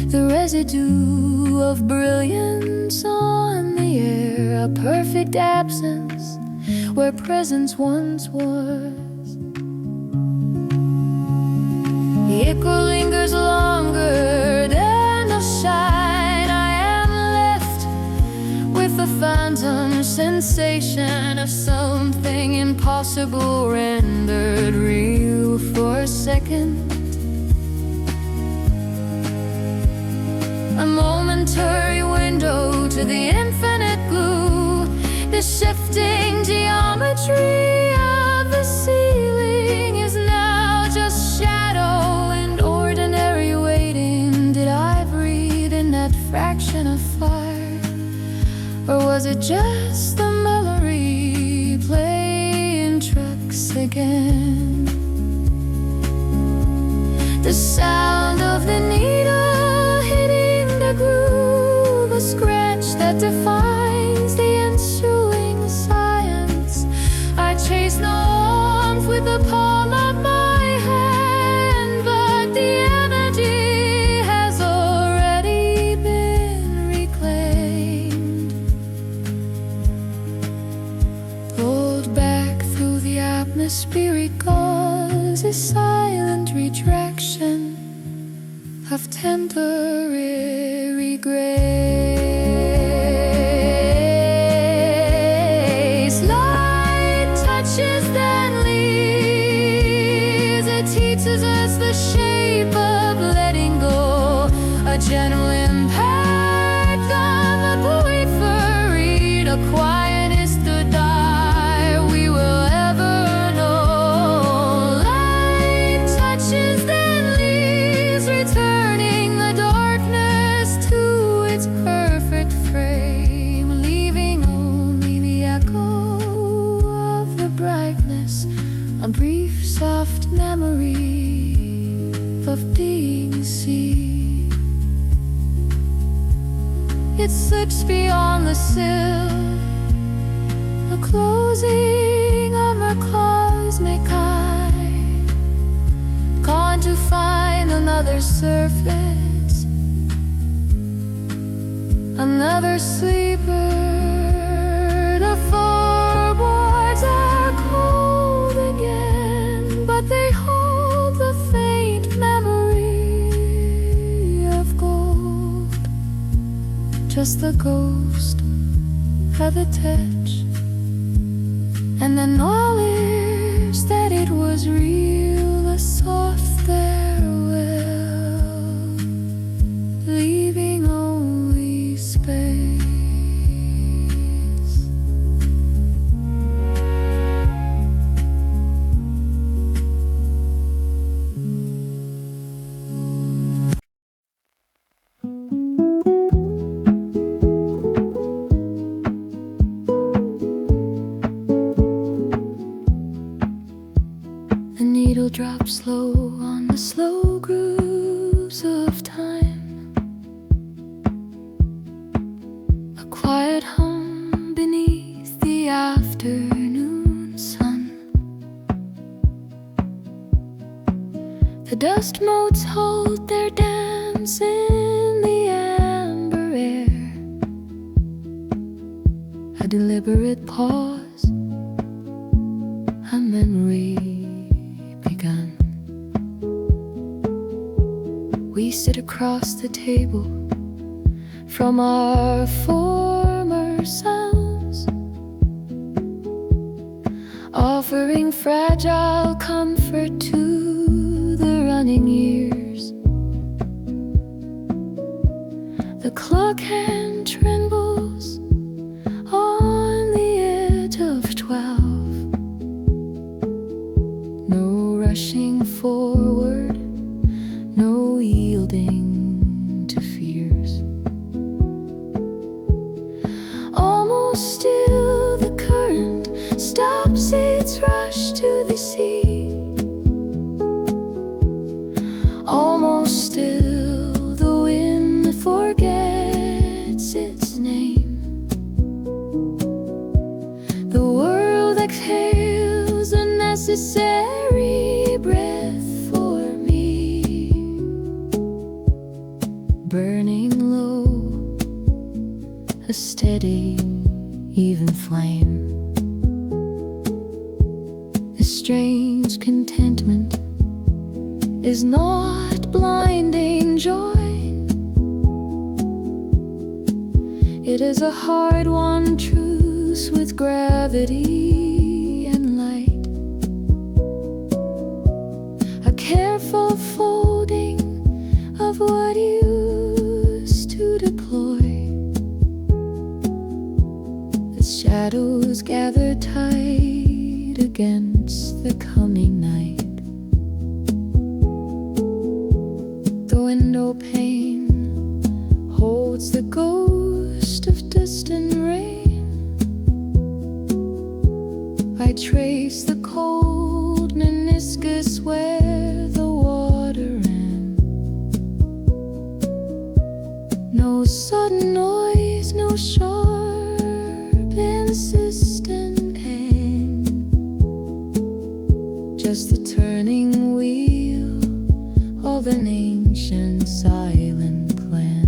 The residue of brilliance on the air, a perfect absence where presence once was. The echo lingers longer than the shine. I am left with the phantom sensation of something impossible rendered real for a second. A momentary window to the infinite blue, the shifting geometry of the ceiling is now just shadow and ordinary waiting. Did I breathe in that fraction of fire, or was it just the memory playing tricks again? The sound of the needle hitting the groove, a scratch that defines the ensuing science. I chase the warmth with the palm of my hand, but the energy has already been reclaimed. Pulled back through the atmospheric gauze, a silent retraction of temporary grace. Light touches then leaves. It teaches us the shape of letting go, a gentle impact of a buoyed reed, a quietness to die we will ever know. Light touches then leaves, returning the darkness to its perfect frame, leaving only the echo of the brightness, a brief soft memory of being seen. It slips beyond the sill, the closing of her cosmic eye, gone to find another surface, another sleeper. The floorboards are cold again, but they hold the faint memory of gold, just the ghost of a touch, and the knowledge that it was real, a soft farewell, leaving only space. The needle drops slow on the slow grooves of time, a quiet hum beneath the afternoon sun. The dust motes hold their dance in the amber air, a deliberate pause, a memory begun. We sit across the table from our former selves, offering fragile comfort to the running years. The clock hand trembles on the edge of 12. No rushing forward, no yielding to fears. Almost still the current stops its rush to the sea. Almost still the wind forgets its exhales a necessary breath for me, burning low, a steady, even flame. A strange contentment is not blinding joy. It is a hard-won truce with gravity and light, a careful folding of what used to deploy. The shadows gather tight against the coming night. The window pane holds the ghost of distant rain. I trace the cold meniscus where the water ran. No sudden noise, no sharp, insistent pain, just the turning wheel of an ancient silent plan.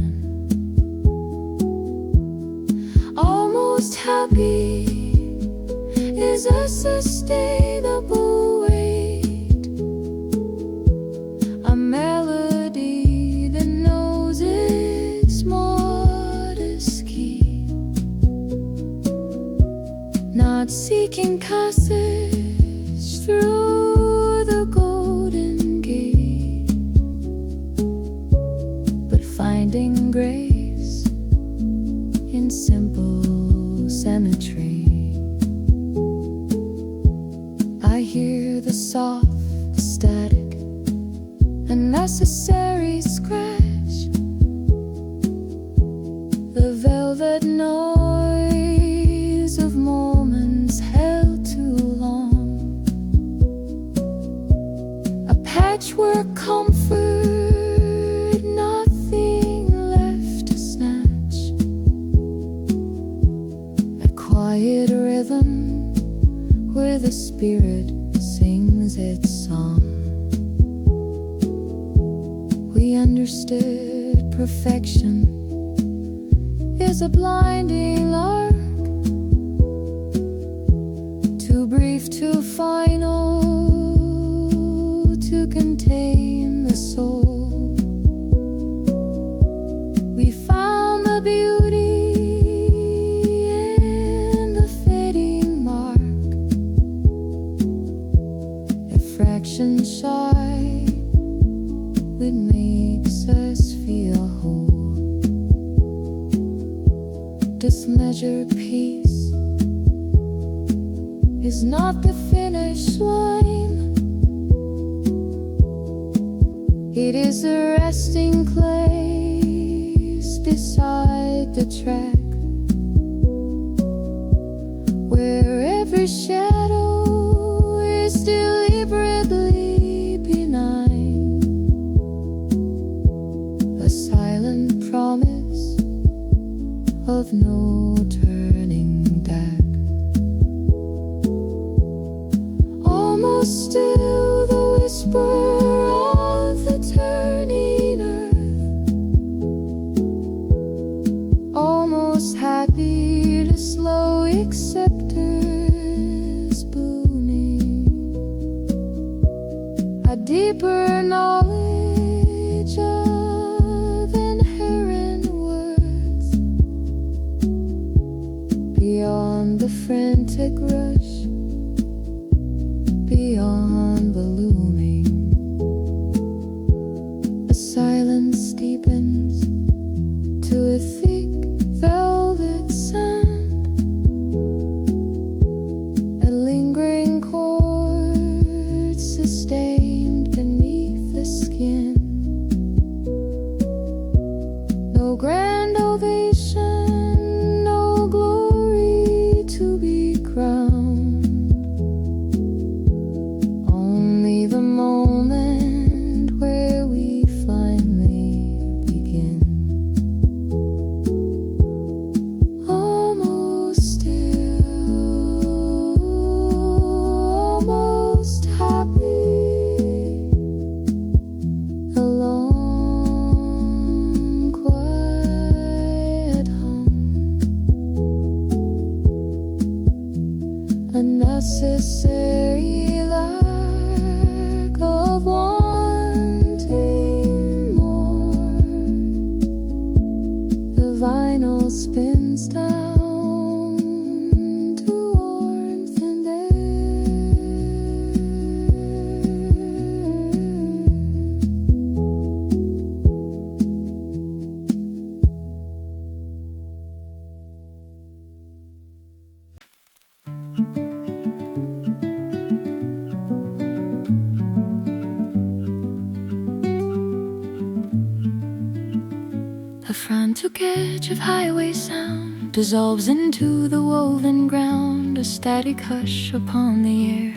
Almost happy is a sustainable weight, a melody that knows its modest key, not seeking passage through the golden gate, but finding grace in simple symmetry. I hear the soft static, a necessary scratch, the velvet noise of moments held too long, a patchwork comfort, nothing left to snatch, a quiet rhythm where the spirit sings its song. We understood perfection is a blinding arc, too brief, too final to contain the soul. We found the beauty in the fading mark, a fraction shy, it makes us feel whole. Dismeasured peace is not the finish line, it is a resting place beside the track, where every shadow is deliberately benign, a silent promise of no turning back. Almost still the whisper of the turning earth, almost happy to slow acceptors blooming, a deeper knowledge of inherent worth, beyond the frantic rush, beyond the looming. A silence deepens to a thick velvet sand, a lingering chord sustained beneath the skin. No grand ovation, no glory to be crowned, only unnecessary lack of wanting more. The vinyl spins down to warmth and The frantic edge of highway sound dissolves into the woven ground, a static hush upon the air,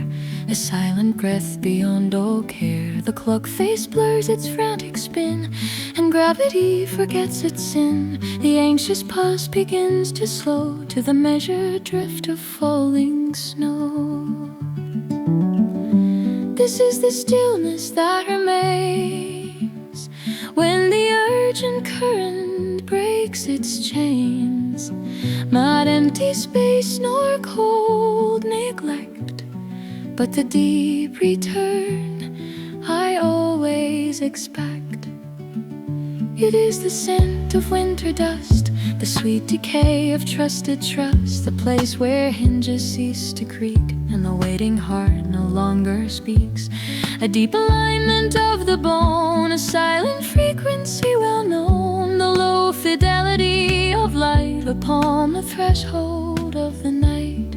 a silent breath beyond all care. The clock face blurs its frantic spin, and gravity forgets its sin. The anxious pulse begins to slow to the measured drift of falling snow. This is the stillness that remains when the urgent current breaks its chains. Not empty space nor cold neglect, but the deep return I always expect. It is the scent of winter dust, the sweet decay of trusted trust, the place where hinges cease to creak and the waiting heart no longer speaks. A deep alignment of the bone, a silent frequency well known, the low fidelity of light upon the threshold of the night.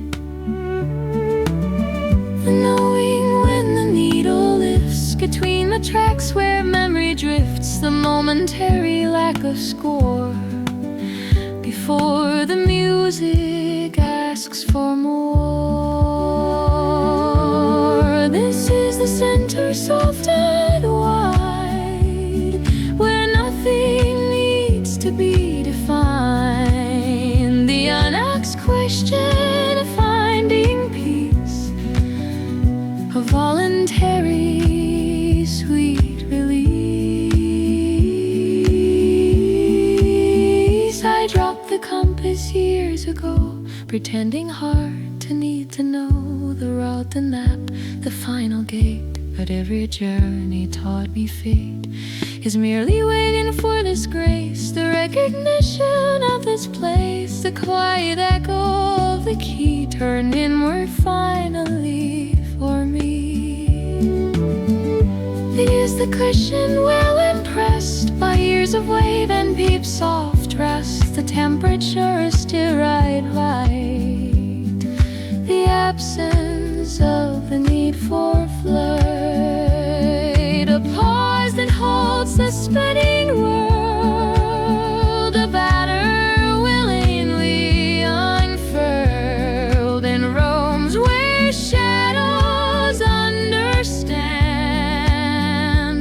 The knowing when the needle lifts between the tracks where memory drifts, the momentary lack of score before the music asks for more. This is the center, soft and wide, where nothing needs to be defined. The unasked question of finding peace, a voluntary sweet release. I dropped the compass years ago, pretending hard to need to know the route, the map, the final gate. But every journey taught me fate is merely waiting for this grace, the recognition of this place, the quiet echo of the key turned inward finally for me. It is the cushion well impressed by years of wave and peep soft rest, the temperature is still right. The absence of the need for flight, a pause that holds the spinning world, a banner willingly unfurled, and roams where shadows understand,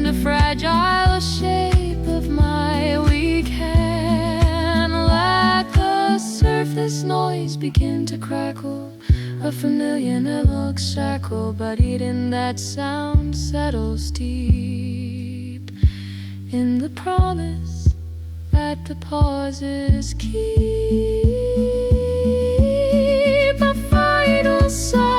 a fragile shape of my weak hand. Like a surface noise begin to crackle, a familiar analog shackle, buried in that sound settles deep in the promise that the pauses keep a final sigh.